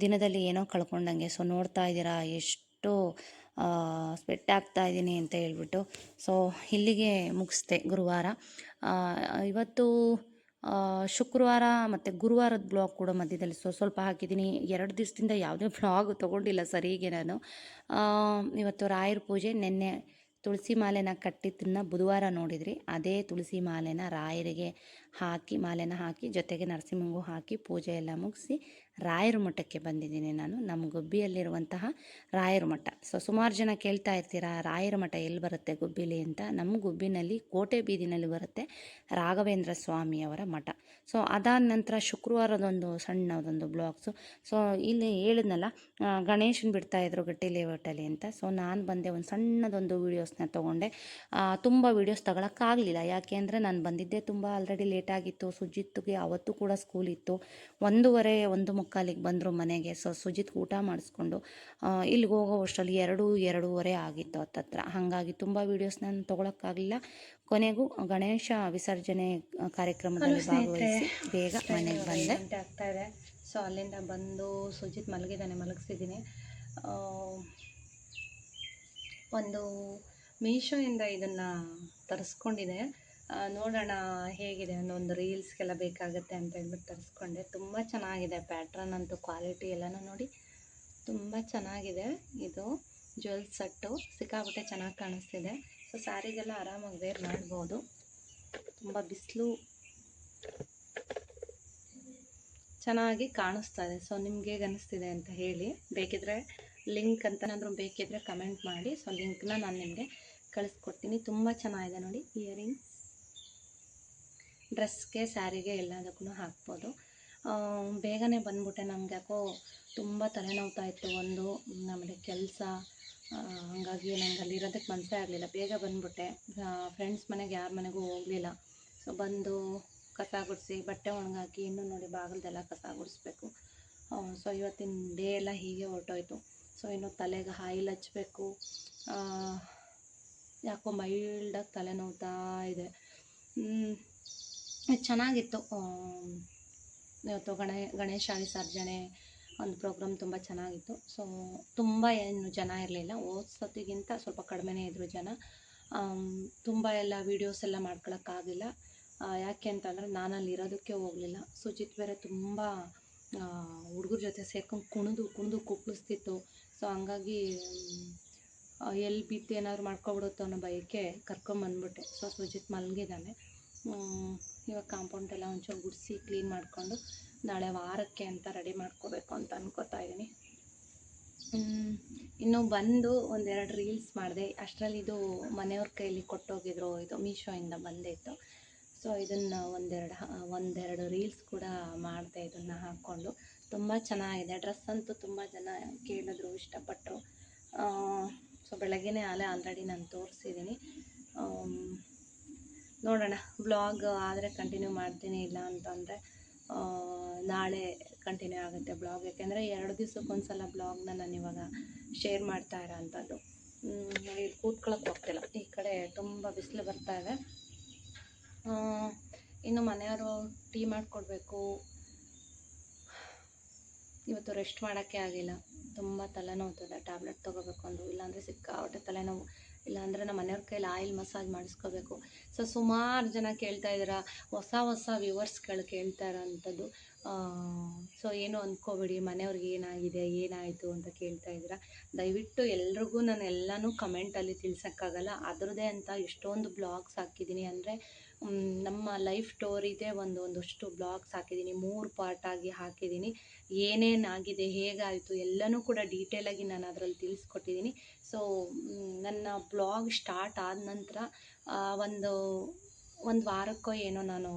ದಿನದಲ್ಲಿ ಏನೋ ಕಳ್ಕೊಂಡಂಗೆ. ಸೊ ನೋಡ್ತಾ ಇದ್ದೀರಾ ಎಷ್ಟು ಸ್ವೆಟ್ ಆಗ್ತಾಯಿದ್ದೀನಿ ಅಂತ ಹೇಳ್ಬಿಟ್ಟು. ಸೊ ಇಲ್ಲಿಗೆ ಮುಗಿಸ್ದೆ ಗುರುವಾರ. ಇವತ್ತು ಶುಕ್ರವಾರ ಮತ್ತು ಗುರುವಾರದ ಬ್ಲಾಗ್ ಕೂಡ ಮಧ್ಯದಲ್ಲಿ ಸ್ವಲ್ಪ ಹಾಕಿದ್ದೀನಿ. 2 ದಿವಸದಿಂದ ಯಾವುದೇ ಬ್ಲಾಗ್ ತೊಗೊಂಡಿಲ್ಲ ಸರಿಗೆ ನಾನು. ಇವತ್ತು ರಾಯರ ಪೂಜೆ, ನೆನ್ನೆ ತುಳಸಿ ಮಾಲೆನ ಕಟ್ಟಿದ್ದನ್ನು ಬುಧವಾರ ನೋಡಿದ್ರಿ. ಅದೇ ತುಳಸಿ ಮಾಲೆನ ರಾಯರಿಗೆ ಹಾಕಿ, ಮಾಲೆನ ಹಾಕಿ ಜೊತೆಗೆ ನರಸಿಂಹಂಗೂ ಹಾಕಿ ಪೂಜೆ ಎಲ್ಲ ಮುಗಿಸಿ ರಾಯರ ಮಠಕ್ಕೆ ಬಂದಿದ್ದೀನಿ ನಾನು, ನಮ್ಮ ಗುಬ್ಬಿಯಲ್ಲಿರುವಂತಹ ರಾಯರ ಮಠ. ಸೊ ಸುಮಾರು ಜನ ಕೇಳ್ತಾ ಇರ್ತೀರಾ ರಾಯರ ಮಠ ಎಲ್ಲಿ ಬರುತ್ತೆ ಗುಬ್ಬಿಲಿ ಅಂತ. ನಮ್ಮ ಗುಬ್ಬಿನಲ್ಲಿ ಕೋಟೆ ಬೀದಿನಲ್ಲಿ ಬರುತ್ತೆ ರಾಘವೇಂದ್ರ ಸ್ವಾಮಿಯವರ ಮಠ. ಸೊ ಅದಾದ ನಂತರ ಶುಕ್ರವಾರದೊಂದು ಸಣ್ಣದೊಂದು ಬ್ಲಾಗ್ಸು. ಸೊ ಇಲ್ಲಿ ಹೇಳಿದ್ನಲ್ಲ, ಗಣೇಶನ ಬಿಡ್ತಾಯಿದ್ರು ಗಟ್ಟಿ ಲೇಔಟಲ್ಲಿ ಅಂತ. ಸೊ ನಾನು ಬಂದೆ, ಒಂದು ಸಣ್ಣದೊಂದು ವೀಡಿಯೋಸ್ನ ತೊಗೊಂಡೆ. ತುಂಬ ವೀಡಿಯೋಸ್ ತಗೊಳಕ್ಕಾಗಲಿಲ್ಲ, ಯಾಕೆ ಅಂದರೆ ನಾನು ಬಂದಿದ್ದೆ ತುಂಬ ಆಲ್ರೆಡಿ ಲೇಟಾಗಿತ್ತು. ಸುಜಿತ್ಗೆ ಅವತ್ತು ಕೂಡ ಸ್ಕೂಲ್ ಇತ್ತು. 1:30 1:45 ಬಂದರು ಮನೆಗೆ. ಸೊ ಸುಜಿತ್ ಊಟ ಮಾಡಿಸ್ಕೊಂಡು ಇಲ್ಲಿಗೆ ಹೋಗೋ ಅಷ್ಟರಲ್ಲಿ 2:30 ಆಗಿತ್ತು ಹತ್ತತ್ರ. ಹಾಗಾಗಿ ತುಂಬ ವೀಡಿಯೋಸ್ ನಾನು ತೊಗೊಳಕ್ಕಾಗಲಿಲ್ಲ. ಕೊನೆಗೂ ಗಣೇಶ ವಿಸರ್ಜನೆ ಕಾರ್ಯಕ್ರಮದಲ್ಲಿ ಭಾಗವಹಿಸಿ ಬೇಗ ಮನೆಗೆ ಬಂದೆ. ಆಗ್ತಾಯಿದೆ. ಸೊ ಅಲ್ಲಿಂದ ಬಂದು ಸುಜಿತ್ ಮಲಗಿಸಿದ್ದೀನಿ. ಒಂದು ಮೀಶೋಯಿಂದ ಇದನ್ನು ತರಿಸ್ಕೊಂಡಿದೆ, ನೋಡೋಣ ಹೇಗಿದೆ. ಒಂದು ರೀಲ್ಸ್ಗೆಲ್ಲ ಬೇಕಾಗುತ್ತೆ ಅಂತ ಹೇಳ್ಬಿಟ್ಟು ತರಿಸ್ಕೊಂಡೆ. ತುಂಬ ಚೆನ್ನಾಗಿದೆ, ಪ್ಯಾಟ್ರನ್ ಅಂತೂ ಕ್ವಾಲಿಟಿ ಎಲ್ಲನೂ ನೋಡಿ ತುಂಬ ಚೆನ್ನಾಗಿದೆ. ಇದು ಜ್ಯುವೆಲ್ಸ್ ಸೆಟ್ಟು ಸಿಕ್ಕಾಬಿಟ್ಟೆ ಚೆನ್ನಾಗಿ ಕಾಣಿಸ್ತಿದೆ. ಸೊ ಸ್ಯಾರಿಗೆಲ್ಲ ಆರಾಮಾಗಿ ವೇರ್ ಮಾಡ್ಬೋದು. ತುಂಬ ಬಿಸಿಲು ಚೆನ್ನಾಗಿ ಕಾಣಿಸ್ತಾ ಇದೆ. ಸೊ ನಿಮ್ಗೆ ಹೇಗೆ ಅನ್ನಿಸ್ತಿದೆ ಅಂತ ಹೇಳಿ. ಬೇಕಿದ್ರೆ ಲಿಂಕ್ ಅಂತನಾದರೂ ಬೇಕಿದ್ರೆ ಕಮೆಂಟ್ ಮಾಡಿ. ಸೊ ಲಿಂಕ್ನ ನಾನು ನಿಮಗೆ ಕಳಿಸ್ಕೊಡ್ತೀನಿ. ತುಂಬ ಚೆನ್ನಾಗಿದೆ ನೋಡಿ. ಇಯರಿಂಗ್ಸ್ ಡ್ರೆಸ್ಗೆ, ಸ್ಯಾರಿಗೆ ಎಲ್ಲದಕ್ಕೂ ಹಾಕ್ಬೋದು. ಬೇಗನೆ ಬಂದ್ಬಿಟ್ಟೆ. ನಮ್ಗೆ ಯಾಕೋ ತುಂಬ ತಲೆನೋವ್ತಾ ಇತ್ತು ಒಂದು, ಆಮೇಲೆ ಕೆಲಸ, ಹಂಗಾಗಿ ನಂಗೆ ಅಲ್ಲಿರೋದಕ್ಕೆ ಮನಸ್ಸೇ ಆಗಲಿಲ್ಲ. ಬೇಗ ಬಂದ್ಬಿಟ್ಟೆ. ಫ್ರೆಂಡ್ಸ್ ಮನೆಗೆ ಯಾರ ಮನೆಗೂ ಹೋಗಲಿಲ್ಲ. ಸೊ ಬಂದು ಕಸ ಗುಡಿಸಿ ಬಟ್ಟೆ ಒಣಗಾಕಿ, ಇನ್ನೂ ನೋಡಿ ಬಾಗಿಲ್ದೆಲ್ಲ ಕಸ ಗುಡಿಸ್ಬೇಕು. ಸೊ ಇವತ್ತಿನ ಡೇ ಎಲ್ಲ ಹೀಗೆ ಹೊರಟೋಯ್ತು. ಸೊ ಇನ್ನು ತಲೆಗೆ ಆಯಿಲ್ ಹಚ್ಚಬೇಕು. ಯಾಕೋ ಮೈಲ್ಡಾಗಿ ತಲೆನೋವ್ತಾ ಇದೆ. ಚೆನ್ನಾಗಿತ್ತು. ಇವತ್ತು ಗಣೇಶ ವಿಸರ್ಜನೆ ಒಂದು ಪ್ರೋಗ್ರಾಮ್ ತುಂಬ ಚೆನ್ನಾಗಿತ್ತು. ಸೊ ತುಂಬ ಏನು ಜನ ಇರಲಿಲ್ಲ, ಹೋದ ಸತಿಗಿಂತ ಸ್ವಲ್ಪ ಕಡಿಮೆನೇ ಇದ್ದರು ಜನ. ತುಂಬ ಎಲ್ಲ ವೀಡಿಯೋಸ್ ಎಲ್ಲ ಮಾಡ್ಕೊಳಕ್ಕಾಗಿಲ್ಲ. ಯಾಕೆ ಅಂತಂದರೆ ನಾನು ಅಲ್ಲಿ ಇರೋದಕ್ಕೆ ಹೋಗಲಿಲ್ಲ. ಸುಜಿತ್ ಬೇರೆ ತುಂಬ ಹುಡುಗರ ಜೊತೆ ಸೇರ್ಕೊಂಡು ಕುಣಿದು ಕುಪ್ಪಳಿಸ್ತಿತ್ತು. ಸೊ ಹಂಗಾಗಿ ಎಲ್ಲಿ ಬಿದ್ದು ಏನಾದ್ರು ಮಾಡ್ಕೊಬಿಡುತ್ತೋ ಅನ್ನೋ ಭಯಕ್ಕೆ ಕರ್ಕೊಂಬಂದ್ಬಿಟ್ಟೆ. ಸೊ ಸುಜಿತ್ ಮಲಗಿದ್ದಾನೆ. ಇವಾಗ ಕಾಂಪೌಂಡೆಲ್ಲ ಒಂಚೂರು ಗುಡಿಸಿ ಕ್ಲೀನ್ ಮಾಡಿಕೊಂಡು ನಾಳೆ ವಾರಕ್ಕೆ ಅಂತ ರೆಡಿ ಮಾಡ್ಕೋಬೇಕು ಅಂತ ಅನ್ಕೋತಾ ಇದ್ದೀನಿ. ಹ್ಮ್, ಇನ್ನು ಬಂದು ಒಂದೆರಡು ರೀಲ್ಸ್ ಮಾಡಿದೆ. ಅಷ್ಟರಲ್ಲಿ ಇದು ಮನೆಯವ್ರ ಕೈಲಿ ಕೊಟ್ಟೋಗಿದ್ರು, ಇದು ಮೀಶೋಯಿಂದ ಬಂದಿತ್ತು. ಸೊ ಇದನ್ನು ಒಂದೆರಡು ರೀಲ್ಸ್ ಕೂಡ ಮಾಡಿದೆ ಇದನ್ನು ಹಾಕ್ಕೊಂಡು. ತುಂಬ ಚೆನ್ನಾಗಿದೆ. ಡ್ರೆಸ್ ಅಂತೂ ತುಂಬ ಜನ ಕೇಳಿದ್ರು, ಇಷ್ಟಪಟ್ಟರು. ಸೊ ಬೆಳಗ್ಗೆನೇ ಆಲ್ರೆಡಿ ನಾನು ತೋರಿಸಿದ್ದೀನಿ. ನೋಡೋಣ, ಬ್ಲಾಗ್ ಆದರೆ ಕಂಟಿನ್ಯೂ ಮಾಡ್ತೀನಿ, ಇಲ್ಲ ಅಂತಂದರೆ ನಾಳೆ ಕಂಟಿನ್ಯೂ ಆಗುತ್ತೆ ಬ್ಲಾಗ್. ಯಾಕೆಂದರೆ 2 ದಿವ್ಸಕ್ಕೊಂದ್ಸಲ ಬ್ಲಾಗ್ನ ನಾನು ಇವಾಗ ಶೇರ್ ಮಾಡ್ತಾ ಇರೋ ಅಂಥದ್ದು. ನೋಡಿ, ಕೂತ್ಕೊಳ್ಳೋಕೆ ಹೋಗ್ತಿಲ್ಲ, ಈ ಕಡೆ ತುಂಬ ಬಿಸಿಲು ಬರ್ತಾ ಇದೆ. ಇನ್ನು ಮನೆಯವರು ಟೀ ಮಾಡಿಕೊಡ್ಬೇಕು. ಇವತ್ತು ರೆಸ್ಟ್ ಮಾಡೋಕ್ಕೆ ಆಗಿಲ್ಲ, ತುಂಬ ತಲೆನೋವ್ತದೆ. ಟ್ಯಾಬ್ಲೆಟ್ ತೊಗೋಬೇಕು ಅಂದರು, ಇಲ್ಲಾಂದರೆ ಸಿಕ್ಕಾಪಟ್ಟೆ ತಲೆನೋವು. ಇಲ್ಲಾಂದರೆ ನಮ್ಮ ಮನೆಯವ್ರ ಕೈಲಿ ಆಯಿಲ್ ಮಸಾಜ್ ಮಾಡಿಸ್ಕೋಬೇಕು. ಸೊ ಸುಮಾರು ಜನ ಕೇಳ್ತಾ ಇದ್ದೀರಾ, ಹೊಸ ವ್ಯೂವರ್ಸ್ಗಳು ಕೇಳ್ತಾ ಇರೋಂಥದ್ದು. ಸೊ ಏನು ಅಂದ್ಕೋಬೇಡಿ, ಮನೆಯವ್ರಿಗೆ ಏನಾಗಿದೆ ಏನಾಯಿತು ಅಂತ ಕೇಳ್ತಾ ಇದ್ದೀರಾ. ದಯವಿಟ್ಟು ಎಲ್ರಿಗೂ ನಾನು ಎಲ್ಲನೂ ಕಮೆಂಟಲ್ಲಿ ತಿಳ್ಸೋಕ್ಕಾಗಲ್ಲ. ಅದರದ್ದೇ ಅಂತ ಎಷ್ಟೊಂದು ಬ್ಲಾಗ್ಸ್ ಹಾಕಿದ್ದೀನಿ. ಅಂದರೆ ನಮ್ಮ ಲೈಫ್ ಸ್ಟೋರಿದೇ ಒಂದಷ್ಟು ಬ್ಲಾಗ್ಸ್ ಹಾಕಿದ್ದೀನಿ, 3 ಪಾರ್ಟಾಗಿ ಹಾಕಿದ್ದೀನಿ. ಏನೇನಾಗಿದೆ, ಹೇಗಾಯಿತು ಎಲ್ಲನೂ ಕೂಡ ಡೀಟೇಲಾಗಿ ನಾನು ಅದರಲ್ಲಿ ತಿಳಿಸ್ಕೊಟ್ಟಿದ್ದೀನಿ. ಸೊ ನನ್ನ ಬ್ಲಾಗ್ ಸ್ಟಾರ್ಟ್ ಆದ ನಂತರ ಒಂದು ವಾರಕ್ಕೋ ಏನೋ ನಾನು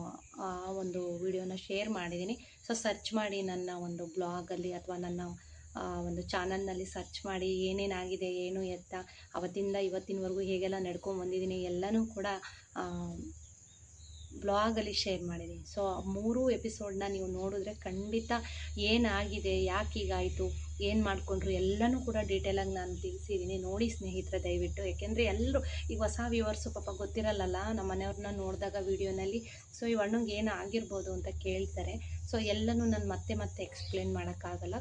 ಒಂದು ವಿಡಿಯೋನ ಶೇರ್ ಮಾಡಿದ್ದೀನಿ. ಸೊ ಸರ್ಚ್ ಮಾಡಿ ನನ್ನ ಒಂದು ಬ್ಲಾಗಲ್ಲಿ ಅಥವಾ ನನ್ನ ಒಂದು ಚಾನಲ್ನಲ್ಲಿ ಸರ್ಚ್ ಮಾಡಿ ಏನೇನಾಗಿದೆ ಏನು ಎತ್ತ ಅವತ್ತಿಂದ ಇವತ್ತಿನವರೆಗೂ ಹೇಗೆಲ್ಲ ನಡ್ಕೊಂಡು ಬಂದಿದ್ದೀನಿ ಎಲ್ಲನೂ ಕೂಡ ಬ್ಲಾಗಲ್ಲಿ ಶೇರ್ ಮಾಡಿದ್ದೀನಿ. ಸೊ 3 ಎಪಿಸೋಡನ್ನ ನೀವು ನೋಡಿದ್ರೆ ಖಂಡಿತ ಏನಾಗಿದೆ, ಯಾಕೆ ಹೀಗಾಯಿತು, ಏನು ಮಾಡಿಕೊಂಡ್ರು ಎಲ್ಲನೂ ಕೂಡ ಡೀಟೇಲಾಗಿ ನಾನು ತಿಳಿಸಿದ್ದೀನಿ. ನೋಡಿ ಸ್ನೇಹಿತರೆ, ದಯವಿಟ್ಟು. ಯಾಕೆಂದರೆ ಎಲ್ಲರೂ ಈಗ ಹೊಸ ವ್ಯೂವರ್ಸು ಪಾಪ ಗೊತ್ತಿರಲ್ಲಲ್ಲ ನಮ್ಮ ಮನೆಯವ್ರನ್ನ ನೋಡಿದಾಗ ವೀಡಿಯೋನಲ್ಲಿ. ಸೊ ಈ ಅಣ್ಣಂಗೆ ಏನು ಆಗಿರ್ಬೋದು ಅಂತ ಕೇಳ್ತಾರೆ. ಸೊ ಎಲ್ಲನೂ ನಾನು ಮತ್ತೆ ಎಕ್ಸ್ಪ್ಲೇನ್ ಮಾಡೋಕ್ಕಾಗಲ್ಲ.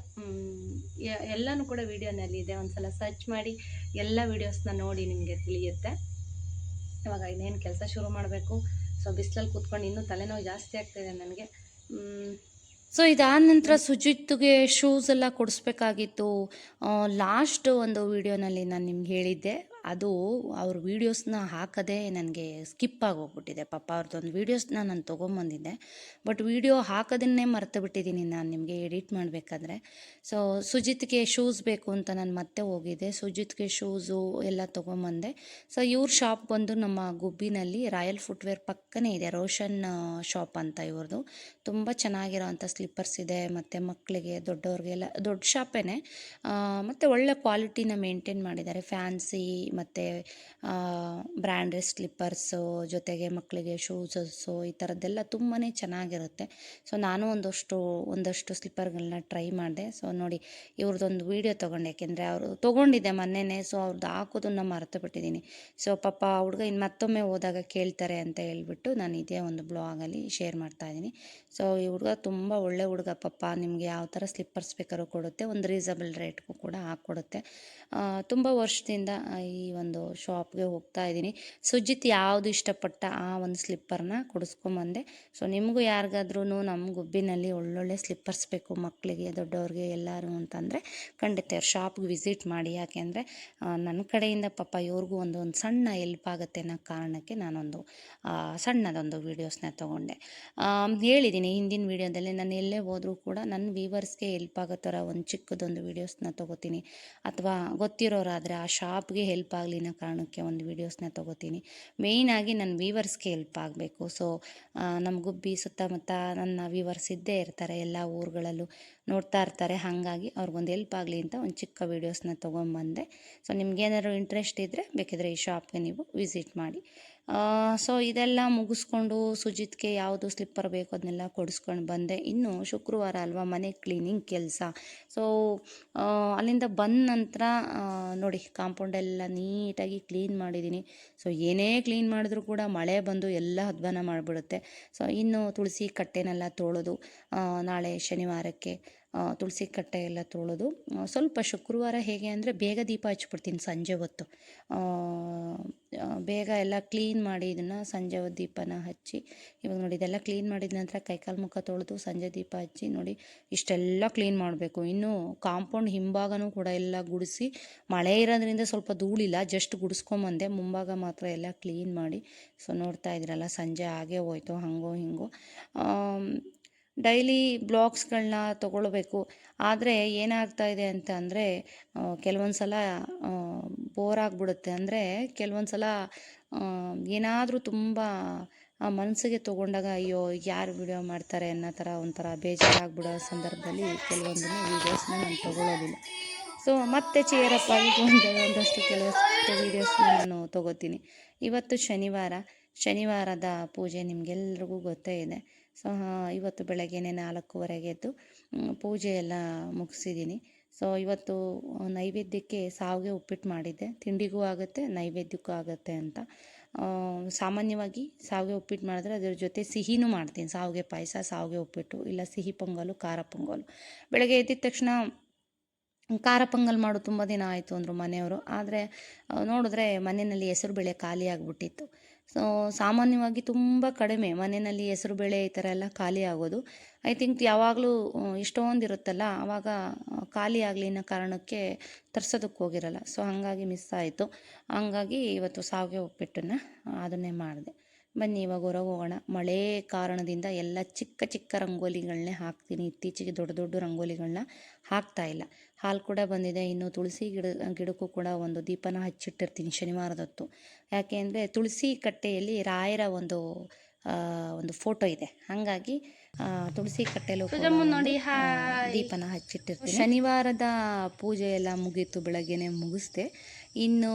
ಎಲ್ಲನೂ ಕೂಡ ವೀಡಿಯೋನಲ್ಲಿದೆ, ಒಂದು ಸಲ ಸರ್ಚ್ ಮಾಡಿ ಎಲ್ಲ ವೀಡಿಯೋಸ್ನ ನೋಡಿ, ನಿಮಗೆ ತಿಳಿಯುತ್ತೆ. ಇವಾಗ ಇನ್ನೇನು ಕೆಲಸ ಶುರು ಮಾಡಬೇಕು. ಸೊ ಬಿಸಿಲಲ್ಲಿ ಕೂತ್ಕೊಂಡು ಇನ್ನೂ ತಲೆನೋವು ಜಾಸ್ತಿ ಆಗ್ತಾಯಿದೆ ನನಗೆ. ಸೊ ಇದಾದ ನಂತರ ಸುಜಿತ್ಗೆ ಶೂಸ್ ಎಲ್ಲ ಕೊಡಿಸ್ಬೇಕಾಗಿತ್ತು. ಲಾಸ್ಟ್ ಒಂದು ವೀಡಿಯೋನಲ್ಲಿ ನಾನು ನಿಮ್ಗೆ ಹೇಳಿದ್ದೆ, ಅದು ಅವ್ರ ವೀಡಿಯೋಸ್ನ ಹಾಕೋದೇ ನನಗೆ ಸ್ಕಿಪ್ ಆಗೋಗ್ಬಿಟ್ಟಿದೆ. ಪಾಪ ಅವ್ರದ್ದೊಂದು ವೀಡಿಯೋಸ್ನ ನಾನು ತೊಗೊಂಬಂದಿದ್ದೆ, ಬಟ್ ವೀಡಿಯೋ ಹಾಕೋದನ್ನೇ ಮರೆತು ಬಿಟ್ಟಿದ್ದೀನಿ ನಾನು ನಿಮಗೆ ಎಡಿಟ್ ಮಾಡಬೇಕಾದ್ರೆ. ಸೊ ಸುಜಿತ್ಗೆ ಶೂಸ್ ಬೇಕು ಅಂತ ನಾನು ಮತ್ತೆ ಹೋಗಿದ್ದೆ, ಸುಜಿತ್ಗೆ ಶೂಸು ಎಲ್ಲ ತೊಗೊಂಬಂದೆ. ಸೊ ಇವ್ರ ಶಾಪ್ ಬಂದು ನಮ್ಮ ಗುಬ್ಬಿನಲ್ಲಿ ರಾಯಲ್ ಫುಟ್ವೇರ್ ಪಕ್ಕನೇ ಇದೆ, ರೋಷನ್ ಶಾಪ್ ಅಂತ ಇವ್ರದ್ದು. ತುಂಬ ಚೆನ್ನಾಗಿರೋವಂಥ ಸ್ಲಿಪ್ಪರ್ಸ್ ಇದೆ, ಮತ್ತು ಮಕ್ಕಳಿಗೆ ದೊಡ್ಡವ್ರಿಗೆಲ್ಲ ದೊಡ್ಡ ಶಾಪೇನೆ, ಮತ್ತು ಒಳ್ಳೆ ಕ್ವಾಲಿಟಿನ ಮೇಂಟೈನ್ ಮಾಡಿದ್ದಾರೆ. ಫ್ಯಾನ್ಸಿ ಮತ್ತು ಬ್ರ್ಯಾಂಡೆಡ್ ಸ್ಲಿಪ್ಪರ್ಸು, ಜೊತೆಗೆ ಮಕ್ಕಳಿಗೆ ಶೂಸಸ್ಸು, ಈ ಥರದ್ದೆಲ್ಲ ತುಂಬಾ ಚೆನ್ನಾಗಿರುತ್ತೆ. ಸೊ ನಾನು ಒಂದಷ್ಟು ಸ್ಲಿಪ್ಪರ್ಗಳನ್ನ ಟ್ರೈ ಮಾಡಿದೆ. ಸೊ ನೋಡಿ, ಇವ್ರದ್ದೊಂದು ವೀಡಿಯೋ ತೊಗೊಂಡೆ, ಯಾಕೆಂದರೆ ಅವರು ತೊಗೊಂಡಿದ್ದೆ ಮೊನ್ನೆನೇ. ಸೊ ಅವ್ರದ್ದು ಹಾಕೋದನ್ನು ಮರೆತು ಬಿಟ್ಟಿದ್ದೀನಿ. ಸೊ ಪಾಪ ಹುಡುಗ ಇನ್ನು ಮತ್ತೊಮ್ಮೆ ಹೋದಾಗ ಕೇಳ್ತಾರೆ ಅಂತ ಹೇಳ್ಬಿಟ್ಟು ನಾನು ಇದೇ ಒಂದು ಬ್ಲಾಗಲ್ಲಿ ಶೇರ್ ಮಾಡ್ತಾಯಿದ್ದೀನಿ. ಸೊ ಈ ಹುಡುಗ ತುಂಬ ಒಳ್ಳೆ ಹುಡುಗ ಪಾಪ. ನಿಮಗೆ ಯಾವ ಥರ ಸ್ಲಿಪ್ಪರ್ಸ್ ಬೇಕಾದ್ರೂ ಕೊಡುತ್ತೆ, ಒಂದು ರೀಸನಬಲ್ ರೇಟ್ಗೂ ಕೂಡ ಹಾಕ್ಕೊಡುತ್ತೆ. ತುಂಬ ವರ್ಷದಿಂದ ಈ ಒಂದು ಶಾಪ್ಗೆ ಹೋಗ್ತಾ ಇದ್ದೀನಿ. ಸುಜಿತ್ ಯಾವುದು ಇಷ್ಟಪಟ್ಟ ಆ ಒಂದು ಸ್ಲಿಪ್ಪರ್ನ ಕೊಡಿಸ್ಕೊಂಬಂದೆ. ಸೊ ನಿಮಗೂ ಯಾರಿಗಾದ್ರೂ ನಮ್ಮ ಗುಬ್ಬಿನಲ್ಲಿ ಒಳ್ಳೊಳ್ಳೆ ಸ್ಲಿಪ್ಪರ್ಸ್ ಬೇಕು ಮಕ್ಕಳಿಗೆ ದೊಡ್ಡವ್ರಿಗೆ ಎಲ್ಲರೂ ಅಂತಂದರೆ ಖಂಡಿತ ಅವ್ರ ಶಾಪ್ಗೆ ವಿಸಿಟ್ ಮಾಡಿ. ಯಾಕೆಂದರೆ ನನ್ನ ಕಡೆಯಿಂದ ಪಾಪ ಇವ್ರಿಗೂ ಒಂದು ಸಣ್ಣ ಹೆಲ್ಪ್ ಆಗುತ್ತೆ ಅನ್ನೋ ಕಾರಣಕ್ಕೆ ನಾನೊಂದು ಸಣ್ಣದೊಂದು ವೀಡಿಯೋಸ್ನ ತೊಗೊಂಡೆ. ಹೇಳಿದ್ದೀನಿ ಹಿಂದಿನ ವೀಡಿಯೋದಲ್ಲಿ, ನಾನು ಎಲ್ಲೇ ಹೋದರೂ ಕೂಡ ನನ್ನ ವ್ಯೂವರ್ಸ್ಗೆ ಹೆಲ್ಪ್ ಆಗೋ ಥರ ಒಂದು ಚಿಕ್ಕದೊಂದು ವೀಡಿಯೋಸ್ನ ತೊಗೋತೀನಿ, ಅಥವಾ ಗೊತ್ತಿರೋರಾದರೆ ಆ ಶಾಪ್ಗೆ ಹೆಲ್ಪ್ ಆಗಲಿ ಅನ್ನೋ ಕಾರಣಕ್ಕೆ ಒಂದು ವೀಡಿಯೋಸ್ನ ತೊಗೋತೀನಿ. ಮೇಯ್ನಾಗಿ ನನ್ನ ವ್ಯೂವರ್ಸ್ಗೆ ಹೆಲ್ಪ್ ಆಗಬೇಕು. ಸೊ ನಮ್ಮ ಗುಬ್ಬಿ ಸುತ್ತಮುತ್ತ ನನ್ನ ವ್ಯೂವರ್ಸ್ ಇದ್ದೇ ಇರ್ತಾರೆ, ಎಲ್ಲ ಊರುಗಳಲ್ಲೂ ನೋಡ್ತಾ ಇರ್ತಾರೆ. ಹಾಗಾಗಿ ಅವ್ರಿಗೊಂದು ಹೆಲ್ಪ್ ಆಗಲಿ ಅಂತ ಒಂದು ಚಿಕ್ಕ ವೀಡಿಯೋಸ್ನ ತೊಗೊಂಬಂದೆ. ಸೊ ನಿಮ್ಗೇನಾದ್ರು ಇಂಟ್ರೆಸ್ಟ್ ಇದ್ದರೆ ಬೇಕಿದ್ರೆ ಈ ಶಾಪ್ಗೆ ನೀವು ವಿಸಿಟ್ ಮಾಡಿ. ಸೊ ಇದೆಲ್ಲ ಮುಗಿಸ್ಕೊಂಡು ಸುಜಿತ್ಗೆ ಯಾವುದು ಸ್ಲಿಪ್ಪರ್ ಬೇಕು ಅದನ್ನೆಲ್ಲ ಕೊಡಿಸ್ಕೊಂಡು ಬಂದೆ. ಇನ್ನು ಶುಕ್ರವಾರ ಅಲ್ವಾ, ಮನೆ ಕ್ಲೀನಿಂಗ್ ಕೆಲಸ. ಸೊ ಅಲ್ಲಿಂದ ಬಂದ ನಂತರ ನೋಡಿ, ಕಾಂಪೌಂಡೆಲ್ಲ ನೀಟಾಗಿ ಕ್ಲೀನ್ ಮಾಡಿದ್ದೀನಿ. ಸೊ ಏನೇ ಕ್ಲೀನ್ ಮಾಡಿದ್ರೂ ಕೂಡ ಮಳೆ ಬಂದು ಎಲ್ಲ ಅಧ್ವಾನ ಮಾಡಿಬಿಡುತ್ತೆ. ಸೊ ಇನ್ನು ತುಳಸಿ ಕಟ್ಟೆನೆಲ್ಲ ತೊಳೆದು ನಾಳೆ ಶನಿವಾರಕ್ಕೆ ತುಳಸಿ ಕಟ್ಟೆ ಎಲ್ಲ ತೊಳೆದು ಸ್ವಲ್ಪ ಶುಕ್ರವಾರ ಹೇಗೆ ಅಂದರೆ ಬೇಗ ದೀಪ ಹಚ್ಬಿಡ್ತೀನಿ ಸಂಜೆ ಹೊತ್ತು. ಬೇಗ ಎಲ್ಲ ಕ್ಲೀನ್ ಮಾಡಿ ಇದನ್ನು ಸಂಜೆ ಹೊತ್ತು ದೀಪನ ಹಚ್ಚಿ, ಇವಾಗ ನೋಡಿ ಇದೆಲ್ಲ ಕ್ಲೀನ್ ಮಾಡಿದ ನಂತರ ಕೈಕಾಲು ಮುಖ ತೊಳೆದು ಸಂಜೆ ದೀಪ ಹಚ್ಚಿ ನೋಡಿ ಇಷ್ಟೆಲ್ಲ ಕ್ಲೀನ್ ಮಾಡಬೇಕು. ಇನ್ನು ಕಾಂಪೌಂಡ್ ಹಿಂಭಾಗನೂ ಕೂಡ ಎಲ್ಲ ಗುಡಿಸಿ, ಮಳೆ ಇರೋದ್ರಿಂದ ಸ್ವಲ್ಪ ಧೂಳಿಲ್ಲ, ಜಸ್ಟ್ ಗುಡಿಸ್ಕೊಂಬಂದೆ. ಮುಂಭಾಗ ಮಾತ್ರ ಎಲ್ಲ ಕ್ಲೀನ್ ಮಾಡಿ. ಸೊ ನೋಡ್ತಾ ಇದ್ರಲ್ಲ, ಸಂಜೆ ಆಗೇ ಹೋಯ್ತು ಹಂಗೋ ಹಿಂಗೋ. ಡೈಲಿ ಬ್ಲಾಗ್ಸ್ಗಳನ್ನ ತೊಗೊಳ್ಬೇಕು. ಆದರೆ ಏನಾಗ್ತಾ ಇದೆ ಅಂತ ಅಂದರೆ ಕೆಲವೊಂದು ಸಲ ಬೋರ್ ಆಗಿಬಿಡುತ್ತೆ. ಅಂದರೆ ಕೆಲವೊಂದು ಸಲ ಏನಾದರೂ ತುಂಬ ಮನಸ್ಸಿಗೆ ತೊಗೊಂಡಾಗ ಅಯ್ಯೋ ಯಾರು ವಿಡಿಯೋ ಮಾಡ್ತಾರೆ ಅನ್ನೋ ಥರ ಒಂಥರ ಬೇಜಾರಾಗ್ಬಿಡೋ ಸಂದರ್ಭದಲ್ಲಿ ಕೆಲವೊಂದನ್ನು ವೀಡಿಯೋಸ್ನ ನಾನು ತೊಗೊಳ್ಳೋದಿಲ್ಲ. ಸೊ ಮತ್ತೆ ಚೇರಪ್ ಆಗಿ ಒಂದಷ್ಟು ಕೆಲವಷ್ಟು ವೀಡಿಯೋಸ್ನ ನಾನು ತೊಗೋತೀನಿ. ಇವತ್ತು ಶನಿವಾರದ ಪೂಜೆ ನಿಮಗೆಲ್ರಿಗೂ ಗೊತ್ತೇ ಇದೆ. ಸೊ ಇವತ್ತು ಬೆಳಗ್ಗೆನೇ 4:15ಗೆ ಎದ್ದು ಪೂಜೆ ಎಲ್ಲ ಮುಗಿಸಿದ್ದೀನಿ. ಸೊ ಇವತ್ತು ನೈವೇದ್ಯಕ್ಕೆ ಶಾವಿಗೆ ಉಪ್ಪಿಟ್ಟು ಮಾಡಿದ್ದೆ. ತಿಂಡಿಗೂ ಆಗುತ್ತೆ, ನೈವೇದ್ಯಕ್ಕೂ ಆಗುತ್ತೆ ಅಂತ. ಸಾಮಾನ್ಯವಾಗಿ ಶಾವಿಗೆ ಉಪ್ಪಿಟ್ಟು ಮಾಡಿದ್ರೆ ಅದ್ರ ಜೊತೆ ಸಿಹಿನೂ ಮಾಡ್ತೀನಿ. ಶಾವಿಗೆ ಪಾಯಸ, ಶಾವಿಗೆ ಉಪ್ಪಿಟ್ಟು, ಇಲ್ಲ ಸಿಹಿ ಪೊಂಗಲು, ಖಾರ ಪೊಂಗಲು. ಬೆಳಗ್ಗೆ ಎದ್ದಿದ ತಕ್ಷಣ ಖಾರ ಪೊಂಗಲ್ ಮಾಡು ತುಂಬ ದಿನ ಆಯಿತು ಅಂದರು ಮನೆಯವರು. ಆದರೆ ನೋಡಿದ್ರೆ ಮನೆಯಲ್ಲಿ ಹೆಸರುಬೇಳೆ ಖಾಲಿ ಆಗಿಬಿಟ್ಟಿತ್ತು. ಸೊ ಸಾಮಾನ್ಯವಾಗಿ ತುಂಬ ಕಡಿಮೆ ಮನೆಯಲ್ಲಿ ಹೆಸರುಬೇಳೆ ಈ ಥರ ಎಲ್ಲ ಖಾಲಿ ಆಗೋದು. ಐ ಥಿಂಕ್ ಯಾವಾಗಲೂ ಇಷ್ಟೊಂದು ಇರುತ್ತಲ್ಲ, ಆವಾಗ ಖಾಲಿ ಆಗಲಿ ಅನ್ನೋ ಕಾರಣಕ್ಕೆ ತರ್ಸೋದಕ್ಕೆ ಹೋಗಿರಲ್ಲ. ಸೊ ಹಾಗಾಗಿ ಮಿಸ್ ಆಯಿತು. ಹಂಗಾಗಿ ಇವತ್ತು ಶಾವಿಗೆ ಉಪ್ಪಿಟ್ಟನ್ನು ಅದನ್ನೇ ಮಾಡಿದೆ. ಬನ್ನಿ ಇವಾಗ ಹೊರಗೆ ಹೋಗೋಣ. ಮಳೆ ಕಾರಣದಿಂದ ಎಲ್ಲ ಚಿಕ್ಕ ಚಿಕ್ಕ ರಂಗೋಲಿಗಳನ್ನೇ ಹಾಕ್ತೀನಿ. ಇತ್ತೀಚೆಗೆ ದೊಡ್ಡ ದೊಡ್ಡ ರಂಗೋಲಿಗಳನ್ನ ಹಾಕ್ತಾ ಇಲ್ಲ. ಹಾಲು ಕೂಡ ಬಂದಿದೆ. ಇನ್ನು ತುಳಸಿ ಗಿಡಕ್ಕೂ ಕೂಡ ಒಂದು ದೀಪನ ಹಚ್ಚಿಟ್ಟಿರ್ತೀನಿ ಶನಿವಾರದೊತ್ತು. ಯಾಕೆ ಅಂದರೆ ತುಳಸಿ ಕಟ್ಟೆಯಲ್ಲಿ ರಾಯರ ಒಂದು ಫೋಟೋ ಇದೆ. ಹಾಗಾಗಿ ತುಳಸಿ ಕಟ್ಟೆಲೂ ನೋಡಿ ದೀಪನ ಹಚ್ಚಿಟ್ಟಿರ್ತೀನಿ. ಶನಿವಾರದ ಪೂಜೆ ಎಲ್ಲ ಮುಗೀತು, ಬೆಳಗ್ಗೆನೆ ಮುಗಿಸ್ದೆ. ಇನ್ನು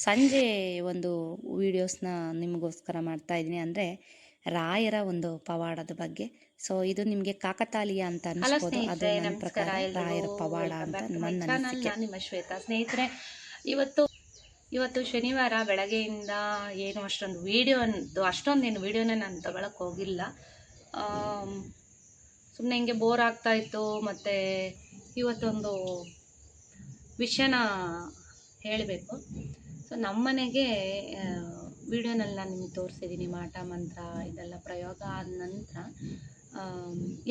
ಸಂಜೆ ಒಂದು ವೀಡಿಯೋಸ್ನ ನಿಮಗೋಸ್ಕರ ಮಾಡ್ತಾಯಿದ್ದೀನಿ. ಅಂದರೆ ರಾಯರ ಒಂದು ಪವಾಡದ ಬಗ್ಗೆ. ಸೊ ಇದು ನಿಮಗೆ ಕಾಕತಾಳೀಯ ಅಂತ ಅನಿಸ್ಬೋದು, ಅದು ನನ್ನ ಪ್ರಕಾರ ರಾಯರ ಪವಾಡ ಅಂತ ನನ್ನ ಅನಿಸಿಕೆ. ನಿಮ್ಮ ಶ್ವೇತಾ. ಸ್ನೇಹಿತರೆ, ಇವತ್ತು ಶನಿವಾರ ಬೆಳಗ್ಗೆಯಿಂದ ಏನು ಅಷ್ಟೊಂದೇನು ವೀಡಿಯೋನ ನಾನು ತಗೊಳಕ್ಕೆ ಹೋಗಿಲ್ಲ. ಸುಮ್ಮನೆ ಹಿಂಗೆ ಬೋರ್ ಆಗ್ತಾಯಿತ್ತು. ಮತ್ತು ಇವತ್ತೊಂದು ವಿಷಯನ ಹೇಳಬೇಕು. ಸೊ ನಮ್ಮನೆಗೆ ವಿಡಿಯೋನೆಲ್ಲ ನಿಮಗೆ ತೋರಿಸಿದ್ದೀನಿ. ಮಾಟ ಮಂತ್ರ ಇದೆಲ್ಲ ಪ್ರಯೋಗ ಆದ ನಂತರ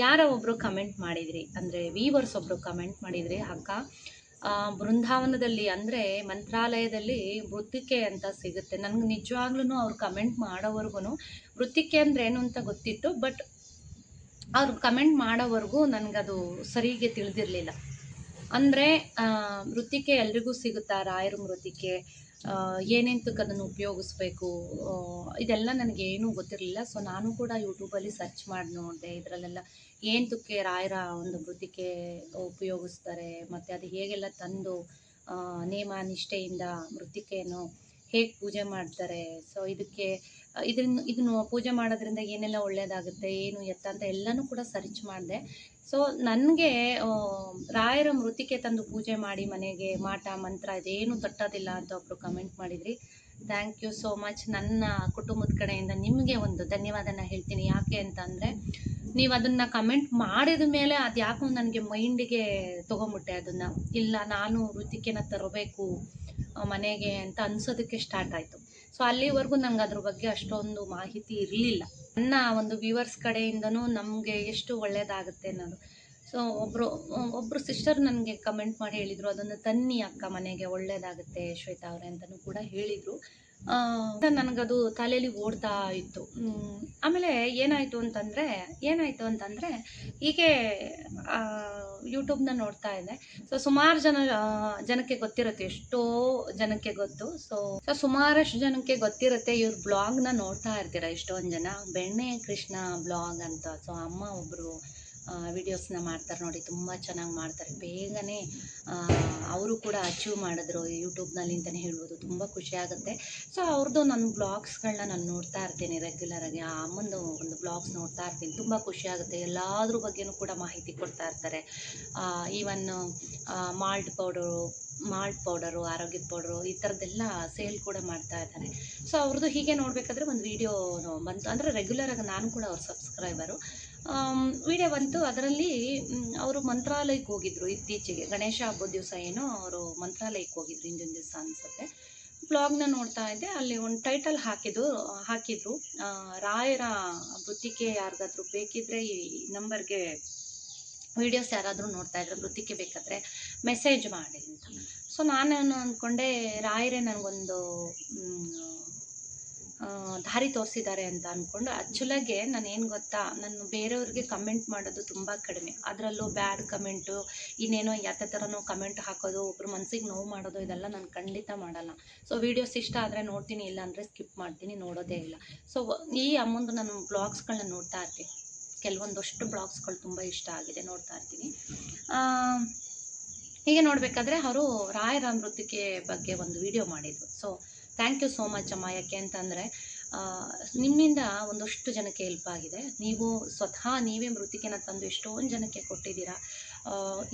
ಯಾರೋ ಒಬ್ಬರು ಕಮೆಂಟ್ ಮಾಡಿದ್ರಿ, ಅಂದರೆ ವೀವರ್ಸ್ ಒಬ್ಬರು ಕಮೆಂಟ್ ಮಾಡಿದ್ರಿ, ಅಕ್ಕ ಬೃಂದಾವನದಲ್ಲಿ ಅಂದರೆ ಮಂತ್ರಾಲಯದಲ್ಲಿ ವೃತ್ತಿಕೆ ಅಂತ ಸಿಗುತ್ತೆ. ನನಗೆ ನಿಜವಾಗ್ಲೂ ಅವ್ರು ಕಮೆಂಟ್ ಮಾಡೋವರೆಗೂ ವೃತ್ತಿಕೆ ಅಂದರೆ ಏನು ಅಂತ ಗೊತ್ತಿತ್ತು. ಬಟ್ ಅವ್ರು ಕಮೆಂಟ್ ಮಾಡೋವರೆಗೂ ನನಗದು ಸರಿಗೆ ತಿಳಿದಿರಲಿಲ್ಲ. ಅಂದರೆ ವೃತ್ತಿಕೆ ಎಲ್ರಿಗೂ ಸಿಗುತ್ತಾ, ರಾಯರ ವೃತ್ತಿಕೆ ಏನೆಂತಕ್ಕೆ ಅದನ್ನು ಉಪಯೋಗಿಸ್ಬೇಕು, ಇದೆಲ್ಲ ನನಗೇನೂ ಗೊತ್ತಿರಲಿಲ್ಲ. ಸೊ ನಾನು ಕೂಡ ಯೂಟ್ಯೂಬಲ್ಲಿ ಸರ್ಚ್ ಮಾಡಿ ನೋಡಿದೆ. ಇದರಲ್ಲೆಲ್ಲ ಏಂತಕ್ಕೆ ರಾಯರ ಒಂದು ವೃತ್ತಿಕೆ ಉಪಯೋಗಿಸ್ತಾರೆ, ಮತ್ತು ಅದು ಹೇಗೆಲ್ಲ ತಂದು ನೇಮ ನಿಷ್ಠೆಯಿಂದ ವೃತ್ತಿಕೆಯನ್ನು ಹೇಗೆ ಪೂಜೆ ಮಾಡ್ತಾರೆ. ಸೊ ಇದನ್ನು ಪೂಜೆ ಮಾಡೋದ್ರಿಂದ ಏನೆಲ್ಲ ಒಳ್ಳೆಯದಾಗುತ್ತೆ, ಏನು ಎತ್ತ ಅಂತ ಎಲ್ಲನೂ ಕೂಡ ಸರ್ಚ್ ಮಾಡಿದೆ. ಸೊ ನನಗೆ ರಾಯರ ಮೃತ್ತಿಕೆ ತಂದು ಪೂಜೆ ಮಾಡಿ ಮನೆಗೆ ಮಾಟ ಮಂತ್ರ ಇದೇನು ತಟ್ಟೋದಿಲ್ಲ ಅಂತ ಒಬ್ಬರು ಕಮೆಂಟ್ ಮಾಡಿದ್ರಿ. Thank you so much. ನನ್ನ ಕುಟುಂಬದ ಕಡೆಯಿಂದ ನಿಮಗೆ ಒಂದು ಧನ್ಯವಾದನ ಹೇಳ್ತೀನಿ. ಯಾಕೆ ಅಂತಂದರೆ ನೀವು ಅದನ್ನು ಕಮೆಂಟ್ ಮಾಡಿದ ಮೇಲೆ ಅದು ಯಾಕೋ ನನಗೆ ಮೈಂಡಿಗೆ ತೊಗೊಂಬಿಟ್ಟೆ ಅದನ್ನು. ಇಲ್ಲ, ನಾನು ವೃತ್ತಿಕೆನ ತರಬೇಕು ಮನೆಗೆ ಅಂತ ಅನ್ಸೋದಕ್ಕೆ ಸ್ಟಾರ್ಟ್ ಆಯಿತು. ಸೊ ಅಲ್ಲಿವರೆಗೂ ನಂಗೆ ಅದ್ರ ಬಗ್ಗೆ ಅಷ್ಟೊಂದು ಮಾಹಿತಿ ಇರಲಿಲ್ಲ. ನನ್ನ ಒಂದು ವ್ಯೂವರ್ಸ್ ಕಡೆಯಿಂದನೂ ನಮಗೆ ಎಷ್ಟು ಒಳ್ಳೆಯದಾಗುತ್ತೆ ಅನ್ನೋದು. ಸೊ ಒಬ್ಬರು ಸಿಸ್ಟರ್ ನನಗೆ ಕಮೆಂಟ್ ಮಾಡಿ ಹೇಳಿದರು, ಅದನ್ನು ತನ್ನಿ ಅಕ್ಕ ಮನೆಗೆ ಒಳ್ಳೆಯದಾಗುತ್ತೆ ಶ್ವೇತಾ ಅವರೇ ಅಂತಲೂ ಕೂಡ ಹೇಳಿದರು. ನನಗದು ತಲೆಯಲ್ಲಿ ಓಡ್ತಾ ಇತ್ತು. ಆಮೇಲೆ ಏನಾಯಿತು ಅಂತಂದರೆ ಹೀಗೆ ಯೂಟ್ಯೂಬ್ನ ನೋಡ್ತಾ ಇದ್ದೆ. ಸೊ ಸುಮಾರು ಜನಕ್ಕೆ ಗೊತ್ತಿರುತ್ತೆ, ಎಷ್ಟೋ ಜನಕ್ಕೆ ಗೊತ್ತು. ಸೊ ಸುಮಾರಷ್ಟು ಜನಕ್ಕೆ ಗೊತ್ತಿರುತ್ತೆ. ಇವ್ರ ಬ್ಲಾಗ್ನ ನೋಡ್ತಾ ಇರ್ತೀರ ಎಷ್ಟೊಂದು ಜನ. ಬೆಣ್ಣೆ ಕೃಷ್ಣ ಬ್ಲಾಗ್ ಅಂತ. ಸೊ ಅಮ್ಮ ಒಬ್ಬರು ವಿಡಿಯೋಸ್ನ ಮಾಡ್ತಾರೆ ನೋಡಿ, ತುಂಬ ಚೆನ್ನಾಗಿ ಮಾಡ್ತಾರೆ. ಬೇಗನೆ ಅವರು ಕೂಡ ಅಚೀವ್ ಮಾಡಿದ್ರು ಯೂಟ್ಯೂಬ್ನಲ್ಲಿ ಅಂತಲೇ ಹೇಳ್ಬೋದು. ತುಂಬ ಖುಷಿಯಾಗುತ್ತೆ. ಸೊ ಅವ್ರದ್ದು ನನ್ನ ಬ್ಲಾಗ್ಸ್ಗಳನ್ನ ನಾನು ನೋಡ್ತಾ ಇರ್ತೀನಿ ರೆಗ್ಯುಲರಾಗಿ. ಆ ಅಮ್ಮಂದು ಒಂದು ಬ್ಲಾಗ್ಸ್ ನೋಡ್ತಾ ಇರ್ತೀನಿ. ತುಂಬ ಖುಷಿಯಾಗುತ್ತೆ. ಎಲ್ಲಾದ್ರ ಬಗ್ಗೆನೂ ಕೂಡ ಮಾಹಿತಿ ಕೊಡ್ತಾ ಇರ್ತಾರೆ. ಈವನ್ ಮಾಲ್ಟ್ ಪೌಡರು, ಆರೋಗ್ಯದ ಪೌಡರು, ಈ ಥರದ್ದೆಲ್ಲ ಸೇಲ್ ಕೂಡ ಮಾಡ್ತಾ ಇದ್ದಾರೆ. ಸೊ ಅವ್ರದ್ದು ಹೀಗೆ ನೋಡಬೇಕಾದ್ರೆ ಒಂದು ವಿಡಿಯೋ ಬಂತು. ಅಂದರೆ ರೆಗ್ಯುಲರಾಗಿ ನಾನು ಕೂಡ ಅವ್ರ ಸಬ್ಸ್ಕ್ರೈಬರು. ವಿಡಿಯೋ ಬಂತು. ಅದರಲ್ಲಿ ಅವರು ಮಂತ್ರಾಲಯಕ್ಕೆ ಹೋಗಿದ್ರು ಇತ್ತೀಚೆಗೆ, ಗಣೇಶ ಹಬ್ಬದ ದಿವಸ ಏನೋ ಅವರು ಮಂತ್ರಾಲಯಕ್ಕೆ ಹೋಗಿದ್ರು, ಹಿಂದಿನ ದಿವಸ ಅನಿಸುತ್ತೆ. ಬ್ಲಾಗ್ನ ನೋಡ್ತಾ ಇದ್ದೆ. ಅಲ್ಲಿ ಒಂದು ಟೈಟಲ್ ಹಾಕಿದ್ರು, ರಾಯರ ವೃತ್ತಿಕೆ ಯಾರಿಗಾದ್ರೂ ಬೇಕಿದ್ದರೆ ಈ ನಂಬರ್ಗೆ ವೀಡಿಯೋಸ್ ಯಾರಾದರೂ ನೋಡ್ತಾ ಇದ್ರೆ ವೃತ್ತಿಕೆ ಬೇಕಾದರೆ ಮೆಸೇಜ್ ಮಾಡಿ ಅಂತ. ಸೊ ನಾನೇನು ಅಂದ್ಕೊಂಡೆ, ರಾಯರೇ ನನಗೊಂದು ದಾರಿ ತೋರಿಸಿದ್ದಾರೆ ಅಂತ ಅಂದ್ಕೊಂಡು ಆ್ಯಕ್ಚುಲಾಗೆ ನಾನು ಏನು ಗೊತ್ತಾ, ನಾನು ಬೇರೆಯವ್ರಿಗೆ ಕಮೆಂಟ್ ಮಾಡೋದು ತುಂಬ ಕಡಿಮೆ, ಅದರಲ್ಲೂ ಬ್ಯಾಡ್ ಕಮೆಂಟು ಇನ್ನೇನೋ ಯಾವ ಥರನೋ ಕಮೆಂಟ್ ಹಾಕೋದು, ಒಬ್ರು ಮನಸ್ಸಿಗೆ ನೋವು ಮಾಡೋದು, ಇದೆಲ್ಲ ನಾನು ಖಂಡಿತ ಮಾಡಲ್ಲ. ಸೊ ವೀಡಿಯೋಸ್ ಇಷ್ಟ ಆದರೆ ನೋಡ್ತೀನಿ, ಇಲ್ಲ ಅಂದರೆ ಸ್ಕಿಪ್ ಮಾಡ್ತೀನಿ, ನೋಡೋದೇ ಇಲ್ಲ. ಸೊ ಈ ಅಮ್ಮಂದು ನಾನು ಬ್ಲಾಗ್ಸ್ಗಳನ್ನ ನೋಡ್ತಾ ಇರ್ತೀನಿ, ಕೆಲವೊಂದಷ್ಟು ಬ್ಲಾಗ್ಸ್ಗಳು ತುಂಬ ಇಷ್ಟ ಆಗಿದೆ, ನೋಡ್ತಾ ಇರ್ತೀನಿ. ಹೀಗೆ ನೋಡಬೇಕಾದ್ರೆ ಅವರು ರಾಯರ ಮೃತ್ತಿಕೆ ಬಗ್ಗೆ ಒಂದು ವಿಡಿಯೋ ಮಾಡಿದರು. So thank you so much ಅಮ್ಮ. ಯಾಕೆ ಅಂತಂದರೆ ನಿಮ್ಮಿಂದ ಒಂದಷ್ಟು ಜನಕ್ಕೆ ಹೆಲ್ಪ್ ಆಗಿದೆ. ನೀವು ಸ್ವತಃ ನೀವೇ ಮೃತ್ತಿಕೆನ ತಂದು ಎಷ್ಟೊಂದು ಜನಕ್ಕೆ ಕೊಟ್ಟಿದ್ದೀರಾ.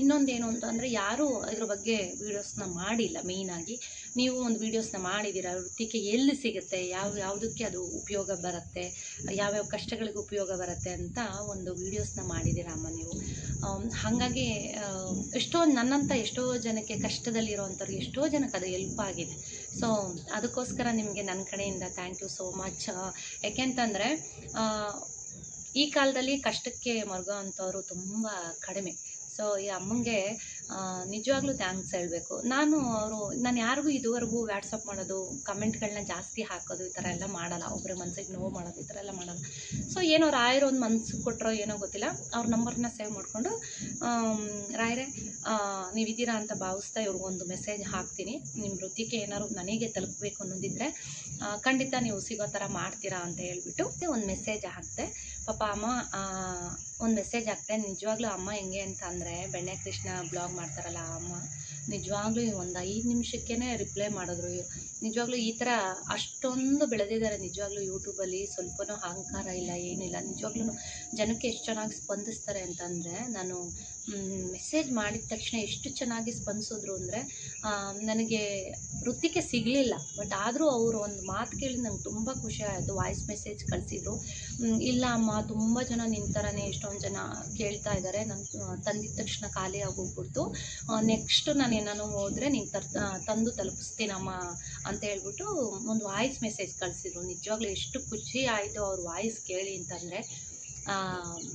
ಇನ್ನೊಂದೇನು ಅಂತಂದರೆ ಯಾರೂ ಇದ್ರ ಬಗ್ಗೆ ವೀಡಿಯೋಸ್ನ ಮಾಡಿಲ್ಲ. ಮೇಯ್ನಾಗಿ ನೀವು ಒಂದು ವೀಡಿಯೋಸ್ನ ಮಾಡಿದ್ದೀರಾ, ಮೃತ್ತಿಕೆ ಎಲ್ಲಿ ಸಿಗುತ್ತೆ, ಯಾವುದಕ್ಕೆ ಅದು ಉಪಯೋಗ ಬರುತ್ತೆ, ಯಾವ್ಯಾವ ಕಷ್ಟಗಳಿಗೆ ಉಪಯೋಗ ಬರುತ್ತೆ ಅಂತ ಒಂದು ವೀಡಿಯೋಸ್ನ ಮಾಡಿದ್ದೀರಾ ಅಮ್ಮ ನೀವು. ಹಾಗಾಗಿ ನನ್ನಂಥ ಎಷ್ಟೋ ಜನಕ್ಕೆ, ಕಷ್ಟದಲ್ಲಿರೋವಂಥವ್ರಿಗೆ ಎಷ್ಟೋ ಜನಕ್ಕೆ ಅದು ಹೆಲ್ಪ್ ಆಗಿದೆ. ಸೊ ಅದಕ್ಕೋಸ್ಕರ ನಿಮಗೆ ನನ್ನ ಕಡೆಯಿಂದ ಥ್ಯಾಂಕ್ ಯು ಸೋ ಮಚ್. ಯಾಕೆಂತಂದರೆ ಈ ಕಾಲದಲ್ಲಿ ಕಷ್ಟಕ್ಕೆ ಮರುಗೋ ಅಂಥವ್ರು ತುಂಬ ಕಡಿಮೆ. ಸೊ ಈ ಅಮ್ಮಂಗೆ ನಿಜವಾಗ್ಲೂ ಥ್ಯಾಂಕ್ಸ್ ಹೇಳಬೇಕು. ನಾನು ಯಾರಿಗೂ ಇದುವರೆಗೂ ವ್ಯಾಟ್ಸಪ್ ಮಾಡೋದು, ಕಮೆಂಟ್ಗಳನ್ನ ಜಾಸ್ತಿ ಹಾಕೋದು, ಈ ಥರ ಎಲ್ಲ ಮಾಡಲ್ಲ. ಒಬ್ಬರ ಮನಸ್ಸಿಗೆ ನೋವು ಮಾಡೋದು, ಈ ಥರ ಎಲ್ಲ ಮಾಡಲ್ಲ. ಸೊ ಏನೋ ರಾಯರು ಒಂದು ಮನಸ್ಸು ಕೊಟ್ಟರೋ ಏನೋ ಗೊತ್ತಿಲ್ಲ, ಅವ್ರ ನಂಬರ್ನ ಸೇವ್ ಮಾಡಿಕೊಂಡು ರಾಯರೇ ನೀವಿದ್ದೀರಾ ಅಂತ ಭಾವಿಸ್ತಾ ಇವ್ರಿಗೊಂದು ಮೆಸೇಜ್ ಹಾಕ್ತೀನಿ. ನಿಮ್ಮ ವೃತ್ತಿಗೆ ಏನಾದ್ರು ನನಗೆ ತಲುಪಬೇಕು ಅನ್ನೋದಿದ್ದರೆ ಖಂಡಿತ ನೀವು ಸಿಗೋ ಥರ ಮಾಡ್ತೀರಾ ಅಂತ ಹೇಳ್ಬಿಟ್ಟು ಒಂದು ಮೆಸೇಜ್ ಹಾಕ್ತೆ. ಪಾಪ ಅಮ್ಮ ಒಂದು ಮೆಸೇಜ್ ಹಾಕ್ತೆ. ನಿಜವಾಗ್ಲೂ ಅಮ್ಮ ಹೆಂಗೆ ಅಂತ ಅಂದರೆ, ಬೆಣ್ಣೆ ಕೃಷ್ಣ ಬ್ಲಾಗ್ ಮಾಡ್ತಾರಲ್ಲ ಆ ಅಮ್ಮ, ನಿಜವಾಗ್ಲೂ ಒಂದು 5 ನಿಮಿಷಕ್ಕೇ ರಿಪ್ಲೈ ಮಾಡಿದ್ರು. ನಿಜವಾಗ್ಲೂ ಈ ಥರ ಅಷ್ಟೊಂದು ಬೆಳೆದಿದ್ದಾರೆ. ನಿಜವಾಗ್ಲೂ ಯೂಟ್ಯೂಬಲ್ಲಿ ಸ್ವಲ್ಪನೂ ಅಹಂಕಾರ ಇಲ್ಲ, ಏನಿಲ್ಲ. ನಿಜವಾಗ್ಲೂ ಜನಕ್ಕೆ ಎಷ್ಟು ಚೆನ್ನಾಗಿ ಸ್ಪಂದಿಸ್ತಾರೆ ಅಂತಂದರೆ, ನಾನು ಮೆಸೇಜ್ ಮಾಡಿದ ತಕ್ಷಣ ಎಷ್ಟು ಚೆನ್ನಾಗಿ ಸ್ಪಂದಿಸಿದ್ರು ಅಂದರೆ, ನನಗೆ ವೃತ್ತಿಗೆ ಸಿಗಲಿಲ್ಲ, ಬಟ್ ಆದರೂ ಅವರು ಒಂದು ಮಾತು ಕೇಳಿ ನಂಗೆ ತುಂಬ ಖುಷಿ ಆಯಿತು. ವಾಯ್ಸ್ ಮೆಸೇಜ್ ಕಳಿಸಿದ್ರು. ಇಲ್ಲ ಅಮ್ಮ, ತುಂಬ ಜನ ನಿನ್ನ ಥರನೇ ಎಷ್ಟೊಂದು ಜನ ಕೇಳ್ತಾ ಇದ್ದಾರೆ, ನಾನು ತಂದಿದ ತಕ್ಷಣ ಖಾಲಿ ಆಗೋಗ್ಬಿಡ್ತು, ನೆಕ್ಸ್ಟ್ ನಾನು ಏನಾನು ಹೋದರೆ ನೀನು ತಂದು ತಲುಪಿಸ್ತೀನಮ್ಮ ಅಂತ ಹೇಳ್ಬಿಟ್ಟು ಒಂದು ವಾಯ್ಸ್ ಮೆಸೇಜ್ ಕಳಿಸಿದ್ರು. ನಿಜವಾಗ್ಲೂ ಎಷ್ಟು ಖುಷಿ ಆಯಿತು ಅವ್ರ ವಾಯ್ಸ್ ಕೇಳಿ ಅಂತಂದರೆ,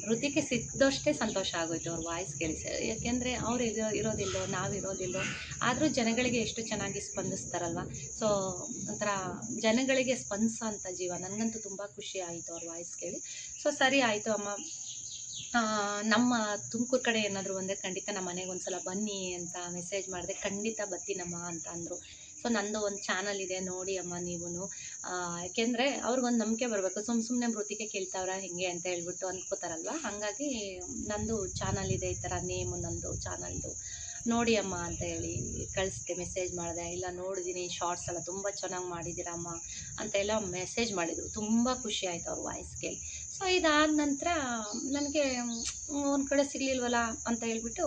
ವೃತ್ತಿಗೆ ಸಿಕ್ಕಿದಷ್ಟೇ ಸಂತೋಷ ಆಗೋಯ್ತು ಅವ್ರ ವಾಯ್ಸ್ ಕೇಳಿ. ಯಾಕೆಂದರೆ ಅವ್ರು ಇರೋದಿಲ್ಲೋ, ನಾವಿರೋದಿಲ್ಲೋ, ಆದರೂ ಜನಗಳಿಗೆ ಎಷ್ಟು ಚೆನ್ನಾಗಿ ಸ್ಪಂದಿಸ್ತಾರಲ್ವ. ಸೊ ಒಂಥರ ಜನಗಳಿಗೆ ಸ್ಪಂದಿಸೋ ಅಂಥ ಜೀವ. ನನಗಂತೂ ತುಂಬ ಖುಷಿ ಆಯಿತು ಅವ್ರ ವಾಯ್ಸ್ ಕೇಳಿ. ಸೊ ಸರಿ ಆಯಿತು ಅಮ್ಮ, ನಮ್ಮ ತುಮಕೂರು ಕಡೆ ಏನಾದರೂ ಬಂದರೆ ಖಂಡಿತ ನಮ್ಮ ಮನೆಗೆ ಒಂದು ಸಲ ಬನ್ನಿ ಅಂತ ಮೆಸೇಜ್ ಮಾಡಿದೆ. ಖಂಡಿತ ಬರ್ತೀನಮ್ಮ ಅಂತ ಅಂದರು. ಸೊ ನಂದು ಒಂದು ಚಾನಲ್ ಇದೆ, ನೋಡಿ ಅಮ್ಮ ನೀವು. ಯಾಕೆಂದರೆ ಅವ್ರಿಗೊಂದು ನಂಬಿಕೆ ಬರಬೇಕು. ಸುಮ್ಮನೆ ಮೃತ್ತಿಕೆ ಕೇಳ್ತಾವ್ರ ಹೆಂಗೆ ಅಂತ ಹೇಳ್ಬಿಟ್ಟು ಅಂದ್ಕೋತಾರಲ್ವ. ಹಾಗಾಗಿ ನಂದು ಚಾನಲ್ ಇದೆ, ಈ ಥರ ನೇಮು ನಂದು ಚಾನಲ್ದು, ನೋಡಿ ಅಮ್ಮ ಅಂತ ಹೇಳಿ ಕಳಿಸ್ದೆ, ಮೆಸೇಜ್ ಮಾಡಿದೆ. ಇಲ್ಲ ನೋಡಿದ್ದೀನಿ, ಶಾರ್ಟ್ಸ್ ಎಲ್ಲ ತುಂಬ ಚೆನ್ನಾಗಿ ಮಾಡಿದ್ದೀರಮ್ಮ ಅಂತೆಲ್ಲ ಮೆಸೇಜ್ ಮಾಡಿದರು. ತುಂಬ ಖುಷಿ ಆಯಿತು ಅವ್ರ ವಾಯ್ಸ್ ಕೇಳಿ. ಸೊ ಇದಾದ ನಂತರ ನನಗೆ ಒಂದು ಕಡೆ ಸಿಗಲಿಲ್ವಲ್ಲ ಅಂತ ಹೇಳ್ಬಿಟ್ಟು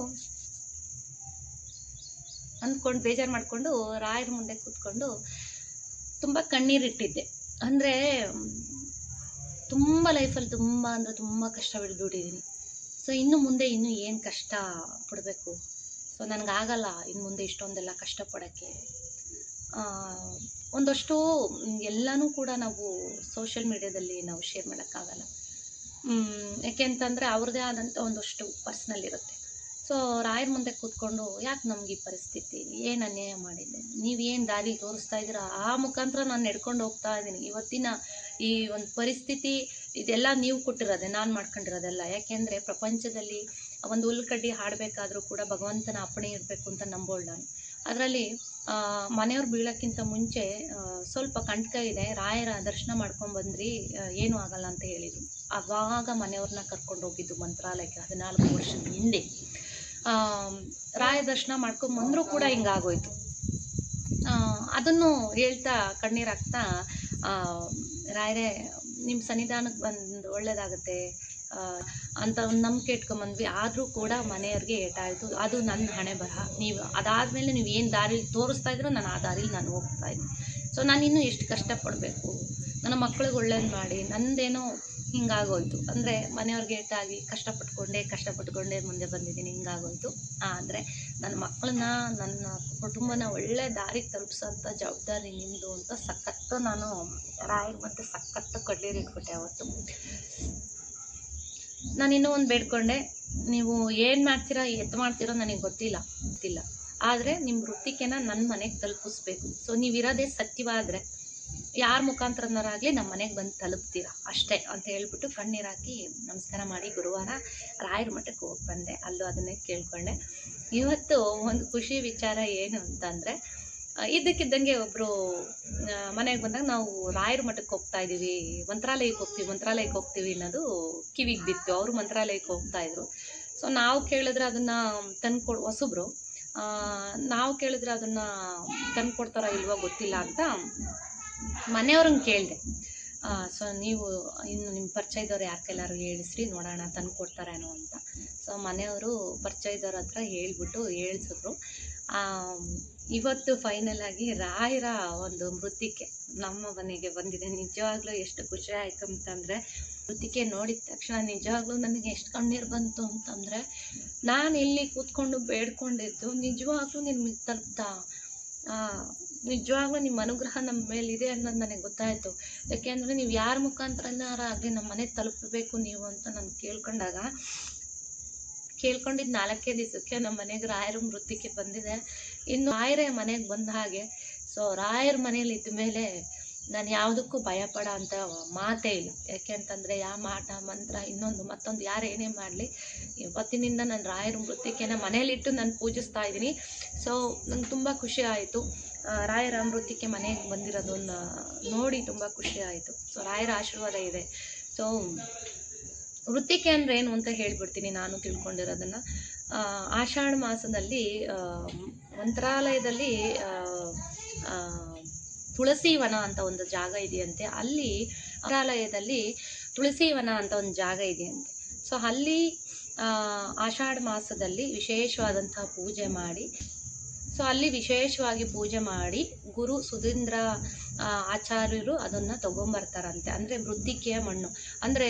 ಅಂದ್ಕೊಂಡು ಬೇಜಾರು ಮಾಡಿಕೊಂಡು ರಾಯರ ಮುಂದೆ ಕೂತ್ಕೊಂಡು ತುಂಬ ಕಣ್ಣೀರಿಟ್ಟಿದ್ದೆ. ಅಂದರೆ ತುಂಬ ಲೈಫಲ್ಲಿ ತುಂಬ ಅಂದರೆ ತುಂಬ ಕಷ್ಟ ಬಿಟ್ಟಿದ್ದೀನಿ. ಸೊ ಇನ್ನು ಮುಂದೆ ಇನ್ನೂ ಏನು ಕಷ್ಟ ಪಡಬೇಕು. ಸೊ ನನಗಾಗಲ್ಲ ಇನ್ನು ಮುಂದೆ ಇಷ್ಟೊಂದೆಲ್ಲ ಕಷ್ಟಪಡೋಕ್ಕೆ. ಒಂದಷ್ಟು ಎಲ್ಲನೂ ಕೂಡ ನಾವು ಸೋಷಿಯಲ್ ಮೀಡ್ಯಾದಲ್ಲಿ ನಾವು ಶೇರ್ ಮಾಡೋಕ್ಕಾಗಲ್ಲ. ಯಾಕೆ ಅಂತಂದರೆ ಅವ್ರದ್ದೇ ಆದಂಥ ಒಂದಷ್ಟು ಪರ್ಸ್ನಲ್ ಇರುತ್ತೆ. ಸೊ ರಾಯರ ಮುಂದೆ ಕೂತ್ಕೊಂಡು, ಯಾಕೆ ನಮ್ಗೆ ಈ ಪರಿಸ್ಥಿತಿ, ಏನು ಅನ್ಯಾಯ ಮಾಡಿದ್ದೆ, ನೀವೇನು ದಾರಿ ತೋರಿಸ್ತಾ ಇದ್ದೀರಾ, ಆ ಮುಖಾಂತರ ನಾನು ನಡ್ಕೊಂಡು ಹೋಗ್ತಾ ಇದ್ದೀನಿ. ಇವತ್ತಿನ ಈ ಒಂದು ಪರಿಸ್ಥಿತಿ ಇದೆಲ್ಲ ನೀವು ಕೊಟ್ಟಿರೋದೆ, ನಾನು ಮಾಡ್ಕೊಂಡಿರೋದೆಲ್ಲ. ಯಾಕೆಂದರೆ ಪ್ರಪಂಚದಲ್ಲಿ ಒಂದು ಹುಲ್ಕಡ್ಡಿ ಹಾಡಬೇಕಾದ್ರೂ ಕೂಡ ಭಗವಂತನ ಅಪ್ಪಣೆ ಇರಬೇಕು ಅಂತ ನಂಬೋಳು ನಾನು. ಅದರಲ್ಲಿ ಮನೆಯವ್ರು ಬೀಳೋಕ್ಕಿಂತ ಮುಂಚೆ ಸ್ವಲ್ಪ ಕಂಟಕ ಇದೆ, ರಾಯರ ದರ್ಶನ ಮಾಡ್ಕೊಂಬಂದ್ರಿ, ಏನೂ ಆಗಲ್ಲ ಅಂತ ಹೇಳಿದರು. ಆವಾಗ ಮನೆಯವ್ರನ್ನ ಕರ್ಕೊಂಡು ಹೋಗಿದ್ದು ಮಂತ್ರಾಲಯಕ್ಕೆ 14 ವರ್ಷದ ಹಿಂದೆ. ರಾಯ ದರ್ಶನ ಮಾಡ್ಕೊಂಬಂದರೂ ಕೂಡ ಹಿಂಗಾಗೋಯ್ತು. ಅದನ್ನು ಹೇಳ್ತಾ ಕಣ್ಣೀರಾಗ್ತಾ, ರಾಯರೇ ನಿಮ್ಮ ಸನ್ನಿಧಾನಕ್ಕೆ ಬಂದು ಒಳ್ಳೇದಾಗುತ್ತೆ ಅಂತ ಒಂದು ನಂಬಿಕೆ ಇಟ್ಕೊಂಬಂದ್ವಿ. ಆದರೂ ಕೂಡ ಮನೆಯವ್ರಿಗೆ ಏಟಾಯಿತು. ಅದು ನನ್ನ ಹಣೆ ಬರಹ. ನೀವು ಅದಾದಮೇಲೆ ನೀವು ಏನು ದಾರಿ ತೋರಿಸ್ತಾ ಇದ್ರೋ ನಾನು ಆ ದಾರಿಲಿ ನಾನು ಹೋಗ್ತಾ ಇದ್ದೀನಿ. ಸೊ ನಾನು ಇನ್ನೂ ಎಷ್ಟು ಕಷ್ಟಪಡಬೇಕು, ನನ್ನ ಮಕ್ಳಿಗೆ ಒಳ್ಳೇದು ಮಾಡಿ, ನಂದೇನೋ ಹಿಂಗಾಗೋಯ್ತು. ಅಂದರೆ ಮನೆಯವ್ರಿಗೆ ಏಟಾಗಿ ಕಷ್ಟಪಟ್ಕೊಂಡೇ ಮುಂದೆ ಬಂದಿದ್ದೀನಿ, ಹಿಂಗಾಗೋಯ್ತು. ಆದರೆ ನನ್ನ ಮಕ್ಕಳನ್ನ, ನನ್ನ ಕುಟುಂಬನ ಒಳ್ಳೆ ದಾರಿಗೆ ತಲುಪಿಸೋಂಥ ಜವಾಬ್ದಾರಿ ನಿಮ್ಮದು ಅಂತ ಸಖತ್ತು ನಾನು ರಾಯರ ಮತ್ತೆ ಸಖತ್ತು ಕಣ್ಣೀರಿಟ್ಬಿಟ್ಟೆ ಅವತ್ತು. ನಾನು ಇನ್ನೂ ಒಂದು ಬೇಡ್ಕೊಂಡೆ, ನೀವು ಏನು ಮಾಡ್ತೀರಾ, ಮಾಡ್ತೀರೋ ನನಗೆ ಗೊತ್ತಿಲ್ಲ, ಆದರೆ ನಿಮ್ಮ ವೃತ್ತಿಕೆನ ನನ್ನ ಮನೆಗೆ ತಲುಪಿಸ್ಬೇಕು. ಸೊ ನೀವಿರೋದೇ ಸತ್ಯವಾದರೆ ಯಾರ ಮುಖಾಂತರನಾರಾಗಲಿ ನಮ್ಮ ಮನೆಗೆ ಬಂದು ತಲುಪ್ತೀರಾ ಅಷ್ಟೇ ಅಂತ ಹೇಳ್ಬಿಟ್ಟು ಕಣ್ಣೀರು ಹಾಕಿ ನಮಸ್ಕಾರ ಮಾಡಿ ಗುರುವಾರ ರಾಯರ ಮಠಕ್ಕೆ ಹೋಗಿ ಬಂದೆ. ಅಲ್ಲೂ ಅದನ್ನೇ ಕೇಳ್ಕೊಂಡೆ. ಇವತ್ತು ಒಂದು ಖುಷಿ ವಿಚಾರ ಏನು ಅಂತಂದರೆ, ಇದ್ದಕ್ಕಿದ್ದಂಗೆ ಒಬ್ಬರು ಮನೆಗೆ ಬಂದಾಗ ನಾವು ರಾಯರ ಮಠಕ್ಕೆ ಹೋಗ್ತಾ ಇದ್ದೀವಿ, ಮಂತ್ರಾಲಯಕ್ಕೆ ಹೋಗ್ತೀವಿ ಅನ್ನೋದು ಕಿವಿಗೆ ಬಿತ್ತು. ಅವರು ಮಂತ್ರಾಲಯಕ್ಕೆ ಹೋಗ್ತಾಯಿದ್ರು. ಸೊ ನಾವು ಕೇಳಿದ್ರೆ ಅದನ್ನು ತಂದ್ಕೊಡು ಹೊಸಬ್ರು, ನಾವು ಕೇಳಿದ್ರೆ ಅದನ್ನು ತಂದ್ಕೊಡ್ತಾರೋ ಇಲ್ವೋ ಗೊತ್ತಿಲ್ಲ ಅಂತ ಮನೆಯವ್ರನ್ನ ಕೇಳಿದೆ. ಸೊ ನೀವು ಇನ್ನು ನಿಮ್ಮ ಪರಿಚಯದವ್ರು ಯಾರ ಕೈಲಾರು ಹೇಳಿಸ್ರಿ ನೋಡೋಣ ತಂದು ಕೊಡ್ತಾರೇನೋ ಅಂತ. ಸೊ ಮನೆಯವರು ಪರಿಚಯದವ್ರ ಹತ್ರ ಹೇಳಿಸಿದ್ರು. ಇವತ್ತು ಫೈನಲ್ ಆಗಿ ರಾಯರ ಒಂದು ಮೃತ್ತಿಕೆ ನಮ್ಮ ಮನೆಗೆ ಬಂದಿದೆ. ನಿಜವಾಗ್ಲೂ ಎಷ್ಟು ಖುಷಿ ಆಯಿತು ಅಂತಂದರೆ, ಮೃತ್ತಿಕೆ ನೋಡಿದ ತಕ್ಷಣ ನಿಜವಾಗ್ಲೂ ನನಗೆ ಎಷ್ಟು ಕಣ್ಣೀರು ಬಂತು ಅಂತಂದರೆ, ನಾನು ಇಲ್ಲಿ ಕೂತ್ಕೊಂಡು ಬೇಡ್ಕೊಂಡಿದ್ದು ನಿಜವಾಗ್ಲೂ ನಿಮಗೆ ತಲುಪ್ತಾ, ನಿಜವಾಗ್ಲೂ ನಿಮ್ಮ ಅನುಗ್ರಹ ನಮ್ಮ ಮೇಲಿದೆ ಅನ್ನೋದು ನನಗೆ ಗೊತ್ತಾಯಿತು. ಯಾಕೆಂದರೆ ನೀವು ಯಾರ ಮುಖಾಂತರನಾರ ಆಗಲಿ ನಮ್ಮ ಮನೆಗೆ ತಲುಪಬೇಕು ನೀವು ಅಂತ ನಾನು ಕೇಳ್ಕೊಂಡಿದ್ದು 4 ದಿವಸಕ್ಕೆ ನಮ್ಮ ಮನೆಗೆ ರಾಯರ ಮೃತ್ತಿಕೆ ಬಂದಿದೆ. ಇನ್ನು ರಾಯರೇ ಮನೆಗೆ ಬಂದ ಹಾಗೆ. ಸೊ ರಾಯರ ಮನೇಲಿ ಇದ್ದ ಮೇಲೆ ನಾನು ಯಾವುದಕ್ಕೂ ಭಯಪಡೋ ಅಂಥ ಮಾತೇ ಇಲ್ಲ. ಯಾಕೆ ಅಂತಂದರೆ ಯಾವ ಮಾಟ ಮಂತ್ರ ಮತ್ತೊಂದು ಯಾರು ಏನೇ ಮಾಡಲಿ, ಇವತ್ತಿನಿಂದ ನಾನು ರಾಯರ ಮೃತ್ತಿಕೆನ ಮನೇಲಿಟ್ಟು ನಾನು ಪೂಜಿಸ್ತಾ ಇದ್ದೀನಿ. ಸೊ ನಂಗೆ ತುಂಬ ಖುಷಿ ಆಯಿತು. ರಾಯರ ಮೃತ್ತಿಕೆ ಮನೆಗೆ ಬಂದಿರೋದನ್ನು ನೋಡಿ ತುಂಬ ಖುಷಿ ಆಯಿತು. ಸೊ ರಾಯರ ಆಶೀರ್ವಾದ ಇದೆ. ಸೊ ವೃತ್ತಿಕೆ ಅಂದರೆ ಏನು ಅಂತ ಹೇಳ್ಬಿಡ್ತೀನಿ ನಾನು ತಿಳ್ಕೊಂಡಿರೋದನ್ನು. ಆಷಾಢ ಮಾಸದಲ್ಲಿ ಮಂತ್ರಾಲಯದಲ್ಲಿ ತುಳಸಿ ವನ ಅಂತ ಒಂದು ಜಾಗ ಇದೆಯಂತೆ. ಅಲ್ಲಿ ಮಂತ್ರಾಲಯದಲ್ಲಿ ತುಳಸಿ ವನ ಅಂತ ಒಂದು ಜಾಗ ಇದೆಯಂತೆ. ಸೊ ಅಲ್ಲಿ ಆಷಾಢ ಮಾಸದಲ್ಲಿ ವಿಶೇಷವಾದಂತಹ ಪೂಜೆ ಮಾಡಿ, ಗುರು ಸುಧೀಂದ್ರ ಆಚಾರ್ಯರು ಅದನ್ನು ತಗೊಂಬರ್ತಾರಂತೆ. ಅಂದರೆ ಮೃತ್ತಿಕೆಯ ಮಣ್ಣು, ಅಂದರೆ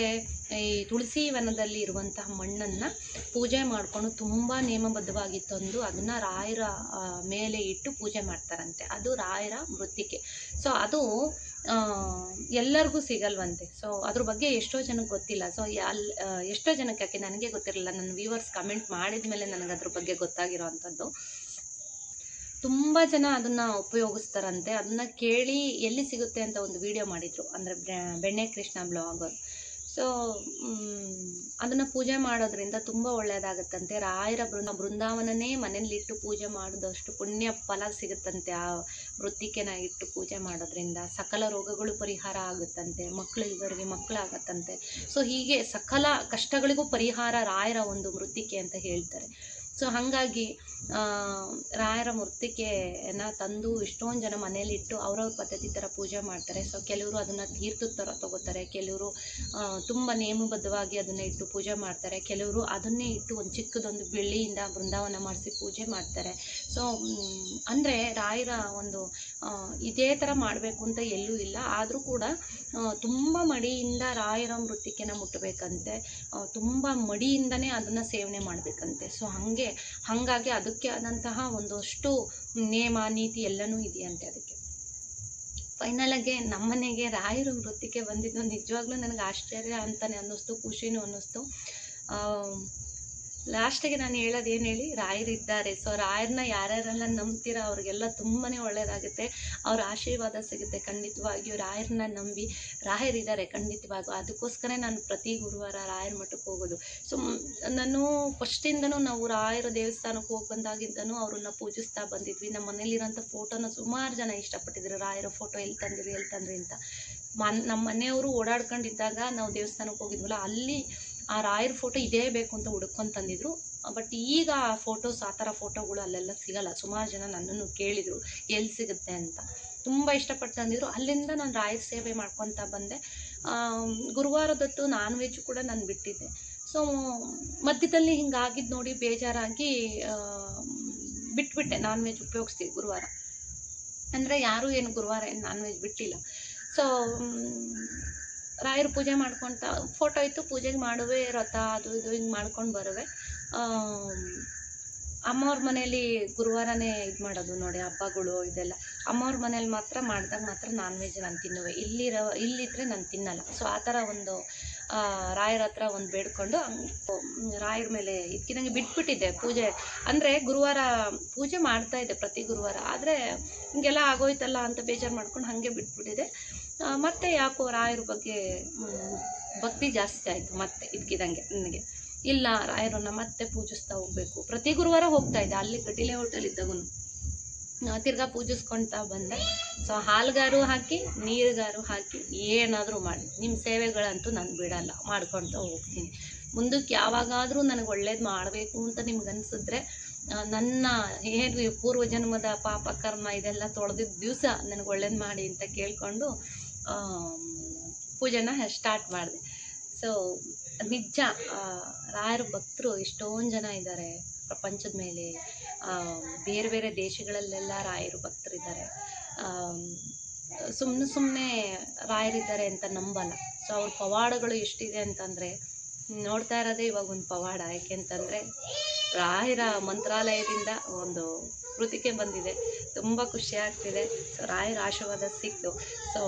ಈ ತುಳಸಿ ವನದಲ್ಲಿ ಇರುವಂತಹ ಮಣ್ಣನ್ನು ಪೂಜೆ ಮಾಡಿಕೊಂಡು ತುಂಬ ನಿಯಮಬದ್ಧವಾಗಿ ತಂದು ಅದನ್ನು ರಾಯರ ಮೇಲೆ ಇಟ್ಟು ಪೂಜೆ ಮಾಡ್ತಾರಂತೆ. ಅದು ರಾಯರ ಮೃತ್ತಿಕೆ. ಸೊ ಅದು ಎಲ್ಲರಿಗೂ ಸಿಗಲ್ವಂತೆ. ಸೊ ಅದ್ರ ಬಗ್ಗೆ ಎಷ್ಟೋ ಜನಕ್ಕೆ ಗೊತ್ತಿಲ್ಲ. ಸೊ ಎಷ್ಟೋ ಜನಕ್ಕೆ, ಯಾಕೆ ನನಗೆ ಗೊತ್ತಿರಲಿಲ್ಲ, ನನ್ನ ವ್ಯೂವರ್ಸ್ ಕಮೆಂಟ್ ಮಾಡಿದ ಮೇಲೆ ನನಗೆ ಅದ್ರ ಬಗ್ಗೆ ಗೊತ್ತಾಗಿರೋ ಅಂಥದ್ದು. ತುಂಬ ಜನ ಅದನ್ನು ಉಪಯೋಗಿಸ್ತಾರಂತೆ. ಅದನ್ನು ಕೇಳಿ ಎಲ್ಲಿ ಸಿಗುತ್ತೆ ಅಂತ ಒಂದು ವಿಡಿಯೋ ಮಾಡಿದರು, ಅಂದರೆ ಬೆಣ್ಣೆ ಕೃಷ್ಣ ಬ್ಲಾಗರ್. ಸೊ ಅದನ್ನು ಪೂಜೆ ಮಾಡೋದ್ರಿಂದ ತುಂಬ ಒಳ್ಳೆಯದಾಗುತ್ತಂತೆ. ರಾಯರ ಬೃಂದಾವನನೇ ಮನೆಯಲ್ಲಿಟ್ಟು ಪೂಜೆ ಮಾಡಿದಷ್ಟು ಪುಣ್ಯ ಫಲ ಸಿಗುತ್ತಂತೆ. ಆ ಮೃತ್ತಿಕೆನ ಇಟ್ಟು ಪೂಜೆ ಮಾಡೋದ್ರಿಂದ ಸಕಲ ರೋಗಗಳು ಪರಿಹಾರ ಆಗುತ್ತಂತೆ, ಮಕ್ಕಳಿದ್ದವರಿಗೆ ಮಕ್ಕಳಾಗತ್ತಂತೆ. ಸೊ ಹೀಗೆ ಸಕಲ ಕಷ್ಟಗಳಿಗೂ ಪರಿಹಾರ ರಾಯರ ಒಂದು ಮೃತ್ತಿಕೆ ಅಂತ ಹೇಳ್ತಾರೆ. ಸೊ ಹಾಗಾಗಿ ರಾಯರ ಮೃತ್ತಿಕೆಯನ್ನು ತಂದು ಎಷ್ಟೊಂದು ಜನ ಮನೇಲಿಟ್ಟು ಅವ್ರವ್ರ ಪದ್ಧತಿ ಥರ ಪೂಜೆ ಮಾಡ್ತಾರೆ. ಸೊ ಕೆಲವರು ಅದನ್ನು ತೀರ್ಥದ ಥರ ತೊಗೋತಾರೆ, ಕೆಲವರು ತುಂಬ ನಿಯಮಬದ್ಧವಾಗಿ ಅದನ್ನು ಇಟ್ಟು ಪೂಜೆ ಮಾಡ್ತಾರೆ, ಕೆಲವರು ಅದನ್ನೇ ಇಟ್ಟು ಒಂದು ಚಿಕ್ಕದೊಂದು ಬೆಳ್ಳಿಯಿಂದ ಬೃಂದಾವನ ಮಾಡಿಸಿ ಪೂಜೆ ಮಾಡ್ತಾರೆ. ಸೊ ಅಂದರೆ ರಾಯರ ಒಂದು ಇದೇ ಥರ ಮಾಡಬೇಕು ಅಂತ ಎಲ್ಲೂ ಇಲ್ಲ. ಆದರೂ ಕೂಡ ತುಂಬ ಮಡಿಯಿಂದ ರಾಯರ ಮೃತ್ತಿಕೆನ ಮುಟ್ಟಬೇಕಂತೆ, ತುಂಬ ಮಡಿಯಿಂದನೇ ಅದನ್ನು ಸೇವನೆ ಮಾಡಬೇಕಂತೆ. ಸೊ ಹಾಗಾಗಿ ಅದಕ್ಕೆ ಆದಂತಹ ಒಂದಷ್ಟು ನೇಮ ನೀತಿ ಎಲ್ಲನೂ ಇದೆಯಂತೆ. ಅದಕ್ಕೆ ಫೈನಲ್ ಆಗಿ ನಮ್ಮನೆಗೆ ರಾಯರ ಮೃತ್ತಿಕೆ ಬಂದಿದ್ದು ನಿಜವಾಗ್ಲೂ ನನಗೆ ಆಶ್ಚರ್ಯ ಅಂತಲೇ ಅನ್ನಿಸ್ತು, ಖುಷಿನೂ ಅನ್ನಿಸ್ತು. ಲಾಸ್ಟಿಗೆ ನಾನು ಹೇಳೋದು ಏನು ಹೇಳಿ, ರಾಯರಿದ್ದಾರೆ. ಸೊ ರಾಯರನ್ನ ಯಾರ್ಯಾರೆಲ್ಲ ನಂಬ್ತೀರ ಅವ್ರಿಗೆಲ್ಲ ತುಂಬಾ ಒಳ್ಳೆಯದಾಗುತ್ತೆ, ಅವ್ರ ಆಶೀರ್ವಾದ ಸಿಗುತ್ತೆ ಖಂಡಿತವಾಗಿಯೂ. ರಾಯರನ್ನ ನಂಬಿ, ರಾಯರಿದ್ದಾರೆ ಖಂಡಿತವಾಗೂ. ಅದಕ್ಕೋಸ್ಕರ ನಾನು ಪ್ರತಿ ಗುರುವಾರ ರಾಯರ ಮಠಕ್ಕೆ ಹೋಗೋದು. ಸೊ ನಾನು ಫಸ್ಟಿಂದನೂ ನಾವು ರಾಯರ ದೇವಸ್ಥಾನಕ್ಕೆ ಹೋಗಿ ಬಂದಾಗಿಂದನೂ ಅವ್ರನ್ನ ಪೂಜಿಸ್ತಾ ಬಂದಿದ್ವಿ. ನಮ್ಮ ಮನೇಲಿರೋಂಥ ಫೋಟೋನ ಸುಮಾರು ಜನ ಇಷ್ಟಪಟ್ಟಿದ್ರು, ರಾಯರ ಫೋಟೋ ಎಲ್ಲಿ ತಂದ್ರಿ ಅಂತ. ನಮ್ಮ ಮನೆಯವರು ಓಡಾಡ್ಕೊಂಡಿದ್ದಾಗ ನಾವು ದೇವಸ್ಥಾನಕ್ಕೆ ಹೋಗಿದ್ವಲ್ಲ, ಅಲ್ಲಿ ಆ ರಾಯರ ಫೋಟೋ ಇದೇ ಬೇಕು ಅಂತ ಹುಡ್ಕೊಂಡು ತಂದಿದ್ರು. ಬಟ್ ಈಗ ಆ ಫೋಟೋಸ್, ಆ ಥರ ಫೋಟೋಗಳು ಅಲ್ಲೆಲ್ಲ ಸಿಗಲ್ಲ. ಸುಮಾರು ಜನ ನನ್ನನ್ನು ಕೇಳಿದರು ಎಲ್ಲಿ ಸಿಗುತ್ತೆ ಅಂತ, ತುಂಬ ಇಷ್ಟಪಟ್ಟು ತಂದಿದ್ರು. ಅಲ್ಲಿಂದ ನಾನು ರಾಯರ ಸೇವೆ ಮಾಡ್ಕೊತಾ ಬಂದೆ. ಗುರುವಾರದೊತ್ತು ನಾನ್ ವೆಜ್ ಕೂಡ ನಾನು ಬಿಟ್ಟಿದ್ದೆ. ಸೊ ಮಧ್ಯದಲ್ಲಿ ಹಿಂಗಾಗಿದ್ದು ನೋಡಿ ಬೇಜಾರಾಗಿ ಬಿಟ್ಬಿಟ್ಟೆ. ನಾನ್ ವೆಜ್ ಉಪಯೋಗಿಸ್ತೀವಿ ಗುರುವಾರ, ಅಂದರೆ ಯಾರೂ ಏನು ಗುರುವಾರ ಏನು ನಾನ್ ವೆಜ್ ಬಿಟ್ಟಿಲ್ಲ. ಸೊ ರಾಯರು ಪೂಜೆ ಮಾಡ್ಕೊತ ಫೋಟೋ ಇತ್ತು, ಪೂಜೆಗೆ ಮಾಡುವೆ, ವ್ರತ ಅದು ಇದು ಹಿಂಗೆ ಮಾಡ್ಕೊಂಡು ಬರುವೆ. ಅಮ್ಮವ್ರ ಮನೇಲಿ ಗುರುವಾರನೇ ಇದು ಮಾಡೋದು ನೋಡಿ, ಹಬ್ಬಗಳು ಇದೆಲ್ಲ. ಅಮ್ಮವ್ರ ಮನೇಲಿ ಮಾತ್ರ ಮಾಡಿದಾಗ ಮಾತ್ರ ನಾನ್ ವೆಜ್ ನಾನು ತಿನ್ನುವೆ, ಇಲ್ಲಿದ್ದರೆ ನಾನು ತಿನ್ನಲ್ಲ. ಸೊ ಆ ಥರ ಒಂದು ರಾಯರ ಹತ್ರ ಒಂದು ಬೇಡ್ಕೊಂಡು ರಾಯರ ಮೇಲೆ ಇದ್ಕಿದಂಗೆ ಬಿಟ್ಬಿಟ್ಟಿದ್ದೆ ಪೂಜೆ. ಅಂದರೆ ಗುರುವಾರ ಪೂಜೆ ಮಾಡ್ತಾ ಇದ್ದೆ ಪ್ರತಿ ಗುರುವಾರ, ಆದರೆ ಹಿಂಗೆಲ್ಲ ಆಗೋಯ್ತಲ್ಲ ಅಂತ ಬೇಜಾರು ಮಾಡ್ಕೊಂಡು ಹಾಗೆ ಬಿಟ್ಬಿಟ್ಟಿದೆ. ಮತ್ತೆ ಯಾಕೋ ರಾಯರ ಬಗ್ಗೆ ಭಕ್ತಿ ಜಾಸ್ತಿ ಆಯಿತು ಮತ್ತೆ ಇದ್ಕಿದಂಗೆ ನನಗೆ. ಇಲ್ಲ, ರಾಯರನ್ನ ಮತ್ತೆ ಪೂಜಿಸ್ತಾ ಹೋಗ್ಬೇಕು. ಪ್ರತಿ ಗುರುವಾರ ಹೋಗ್ತಾ ಇದ್ದೆ, ಅಲ್ಲಿ ಕಟೀಲೆ ಹೋಟೆಲ್ ಇದ್ದಾಗೂ ತಿರ್ಗಾ ಪೂಜಿಸ್ಕೊಳ್ತಾ ಬಂದೆ. ಸೊ ಹಾಲ್ಗಾರು ಹಾಕಿ ನೀರುಗಾರು ಹಾಕಿ ಏನಾದರೂ ಮಾಡಿ ನಿಮ್ಮ ಸೇವೆಗಳಂತೂ ನಾನು ಬಿಡಲ್ಲ, ಮಾಡ್ಕೊಳ್ತಾ ಹೋಗ್ತೀನಿ. ಮುಂದಕ್ಕೆ ಯಾವಾಗಾದರೂ ನನಗೆ ಒಳ್ಳೇದು ಮಾಡಬೇಕು ಅಂತ ನಿಮ್ಗೆ ಅನಿಸಿದ್ರೆ, ನನ್ನ ಏನು ಪೂರ್ವಜನ್ಮದ ಪಾಪ ಕರ್ಮ ಇದೆಲ್ಲ ತೊಳೆದಿದ್ದ ದಿವಸ ನನಗೆ ಒಳ್ಳೇದು ಮಾಡಿ ಅಂತ ಕೇಳಿಕೊಂಡು ಪೂಜೆನ ಸ್ಟಾರ್ಟ್ ಮಾಡಿದೆ. ಸೊ ನಿಜ, ರಾಯರ ಭಕ್ತರು ಎಷ್ಟೊಂದು ಜನ ಇದ್ದಾರೆ ಪ್ರಪಂಚದ ಮೇಲೆ. ಬೇರೆ ಬೇರೆ ದೇಶಗಳಲ್ಲೆಲ್ಲ ರಾಯರು ಭಕ್ತರಿದ್ದಾರೆ. ಸುಮ್ಮನೆ ರಾಯರಿದ್ದಾರೆ ಅಂತ ನಂಬಲ್ಲ. ಸೊ ಅವ್ರ ಪವಾಡಗಳು ಎಷ್ಟಿದೆ ಅಂತಂದರೆ, ನೋಡ್ತಾ ಇರೋದೇ ಇವಾಗ ಒಂದು ಪವಾಡ. ಯಾಕೆಂತಂದರೆ ರಾಯರ ಮಂತ್ರಾಲಯದಿಂದ ಒಂದು ಕೃತಿಕೆ ಬಂದಿದೆ, ತುಂಬ ಖುಷಿ ಆಗ್ತಿದೆ. ಸೊ ರಾಯರ ಆಶೀರ್ವಾದ ಸಿಕ್ತು. ಸೊ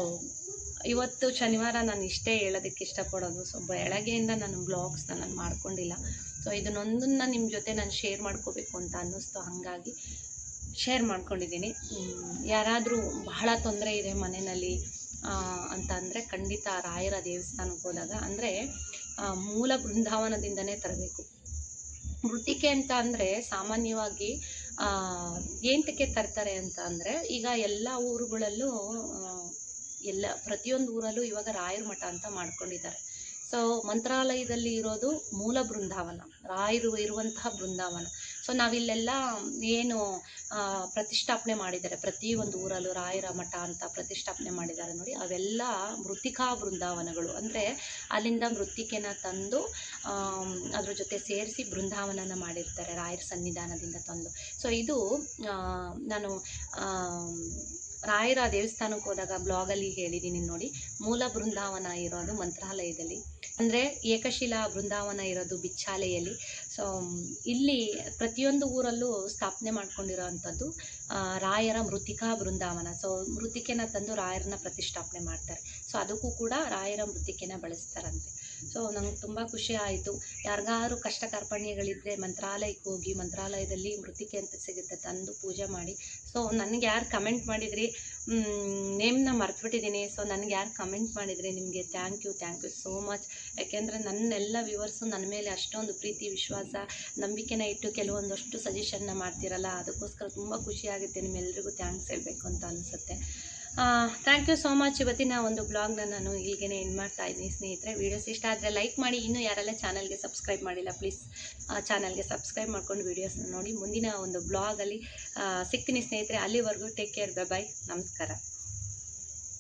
ಇವತ್ತು ಶನಿವಾರ ನಾನು ಇಷ್ಟೇ ಹೇಳೋದಕ್ಕೆ ಇಷ್ಟಪಡೋದು. ಸೊ ಬೆಳಗ್ಗೆಯಿಂದ ನಾನು ಬ್ಲಾಗ್ಸ್ನ ನಾನು ಮಾಡ್ಕೊಂಡಿಲ್ಲ. ಸೊ ಇದನ್ನೊಂದನ್ನು ನಿಮ್ಮ ಜೊತೆ ನಾನು ಶೇರ್ ಮಾಡ್ಕೋಬೇಕು ಅಂತ ಅನ್ನಿಸ್ತು, ಹಾಗಾಗಿ ಶೇರ್ ಮಾಡ್ಕೊಂಡಿದ್ದೀನಿ. ಯಾರಾದರೂ ಬಹಳ ತೊಂದರೆ ಇದೆ ಮನೆಯಲ್ಲಿ ಅಂತ ಅಂದರೆ ಖಂಡಿತ ರಾಯರ ದೇವಸ್ಥಾನಕ್ಕೆ ಹೋದಾಗ, ಅಂದರೆ ಮೂಲ ಬೃಂದಾವನದಿಂದನೇ ತರಬೇಕು. ಮೃತ್ತಿಕೆ ಅಂತ ಅಂದರೆ ಸಾಮಾನ್ಯವಾಗಿ ಏನಕ್ಕೆ ತರ್ತಾರೆ ಅಂತ ಅಂದರೆ, ಈಗ ಎಲ್ಲ ಊರುಗಳಲ್ಲೂ ಪ್ರತಿಯೊಂದು ಊರಲ್ಲೂ ಇವಾಗ ರಾಯರ ಮಠ ಅಂತ ಮಾಡ್ಕೊಂಡಿದ್ದಾರೆ. ಸೊ ಮಂತ್ರಾಲಯದಲ್ಲಿ ಇರೋದು ಮೂಲ ಬೃಂದಾವನ, ರಾಯರು ಇರುವಂತಹ ಬೃಂದಾವನ. ಸೊ ನಾವಿಲ್ಲೆಲ್ಲ ಏನು ಪ್ರತಿಷ್ಠಾಪನೆ ಮಾಡಿದ್ದಾರೆ, ಪ್ರತಿಯೊಂದು ಊರಲ್ಲೂ ರಾಯರ ಮಠ ಅಂತ ಪ್ರತಿಷ್ಠಾಪನೆ ಮಾಡಿದ್ದಾರೆ ನೋಡಿ, ಅವೆಲ್ಲ ಮೃತ್ತಿಕಾ ಬೃಂದಾವನಗಳು. ಅಂದರೆ ಅಲ್ಲಿಂದ ಮೃತ್ತಿಕೆನ ತಂದು ಅದ್ರ ಜೊತೆ ಸೇರಿಸಿ ಬೃಂದಾವನನ ಮಾಡಿರ್ತಾರೆ ರಾಯರ ಸನ್ನಿಧಾನದಿಂದ ತಂದು. ಸೊ ಇದು ನಾನು ರಾಯರ ದೇವಸ್ಥಾನಕ್ಕೆ ಹೋದಾಗ ಬ್ಲಾಗಲ್ಲಿ ಹೇಳಿದ್ದೀನಿ ನೋಡಿ. ಮೂಲ ಬೃಂದಾವನ ಇರೋದು ಮಂತ್ರಾಲಯದಲ್ಲಿ, ಅಂದರೆ ಏಕಶಿಲಾ ಬೃಂದಾವನ ಇರೋದು ಬಿಚ್ಚಾಲೆಯಲ್ಲಿ. ಸೊ ಇಲ್ಲಿ ಪ್ರತಿಯೊಂದು ಊರಲ್ಲೂ ಸ್ಥಾಪನೆ ಮಾಡ್ಕೊಂಡಿರೋ ಅಂಥದ್ದು ರಾಯರ ಮೃತ್ತಿಕಾ ಬೃಂದಾವನ. ಸೊ ಮೃತ್ತಿಕೆನ ತಂದು ರಾಯರನ್ನ ಪ್ರತಿಷ್ಠಾಪನೆ ಮಾಡ್ತಾರೆ. ಸೊ ಅದಕ್ಕೂ ಕೂಡ ರಾಯರ ಮೃತ್ತಿಕೆನ ಬಳಸ್ತಾರಂತೆ. ಸೊ ನಂಗೆ ತುಂಬ ಖುಷಿ ಆಯಿತು. ಯಾರಿಗಾರು ಕಷ್ಟ ಕಾರ್ಪಣ್ಯಗಳಿದ್ದರೆ ಮಂತ್ರಾಲಯಕ್ಕೆ ಹೋಗಿ, ಮಂತ್ರಾಲಯದಲ್ಲಿ ಮೃತ್ತಿಕೆ ಅಂತ ಸಿಗುತ್ತೆ, ತಂದು ಪೂಜೆ ಮಾಡಿ. ಸೊ ನನಗೆ ಯಾರು ಕಮೆಂಟ್ ಮಾಡಿದ್ರಿ, ನೇಮ್ನ ಮರ್ತುಬಿಟ್ಟಿದ್ದೀನಿ. ಸೊ ನನಗೆ ಯಾರು ಕಮೆಂಟ್ ಮಾಡಿದರೆ ನಿಮಗೆ ಥ್ಯಾಂಕ್ ಯು ಸೋ ಮಚ್. ಯಾಕೆಂದರೆ ನನ್ನೆಲ್ಲ ವ್ಯೂವರ್ಸು ನನ್ನ ಮೇಲೆ ಅಷ್ಟೊಂದು ಪ್ರೀತಿ, ವಿಶ್ವಾಸ, ನಂಬಿಕೆನ ಇಟ್ಟು ಕೆಲವೊಂದಷ್ಟು ಸಜೆಷನ್ನ ಮಾಡ್ತಿರಲ್ಲ, ಅದಕ್ಕೋಸ್ಕರ ತುಂಬ ಖುಷಿಯಾಗುತ್ತೆ. ನಿಮ್ಮೆಲ್ಲರಿಗೂ ಥ್ಯಾಂಕ್ಸ್ ಹೇಳಬೇಕು ಅಂತ ಅನಿಸುತ್ತೆ. Thank you so much. ಇವತ್ತಿನ ಒಂದು ಬ್ಲಾಗ್ನ ನಾನು ಹೀಗೇ ಎಂಡ್ ಮಾಡ್ತಾ ಇದ್ದೀನಿ ಸ್ನೇಹಿತರೆ. ವೀಡಿಯೋಸ್ ಇಷ್ಟ ಆದರೆ ಲೈಕ್ ಮಾಡಿ. ಇನ್ನೂ ಯಾರೆಲ್ಲ ಚಾನಲ್ಗೆ ಸಬ್ಸ್ಕ್ರೈಬ್ ಮಾಡಿಲ್ಲ, ಪ್ಲೀಸ್ ಚಾನಲ್ಗೆ ಸಬ್ಸ್ಕ್ರೈಬ್ ಮಾಡ್ಕೊಂಡು ವೀಡಿಯೋಸ್ನ ನೋಡಿ. ಮುಂದಿನ ಒಂದು ಬ್ಲಾಗಲ್ಲಿ ಸಿಗ್ತೀನಿ ಸ್ನೇಹಿತರೆ. ಅಲ್ಲಿವರೆಗೂ ಟೇಕ್ ಕೇರ್, ಬೈ, ನಮಸ್ಕಾರ.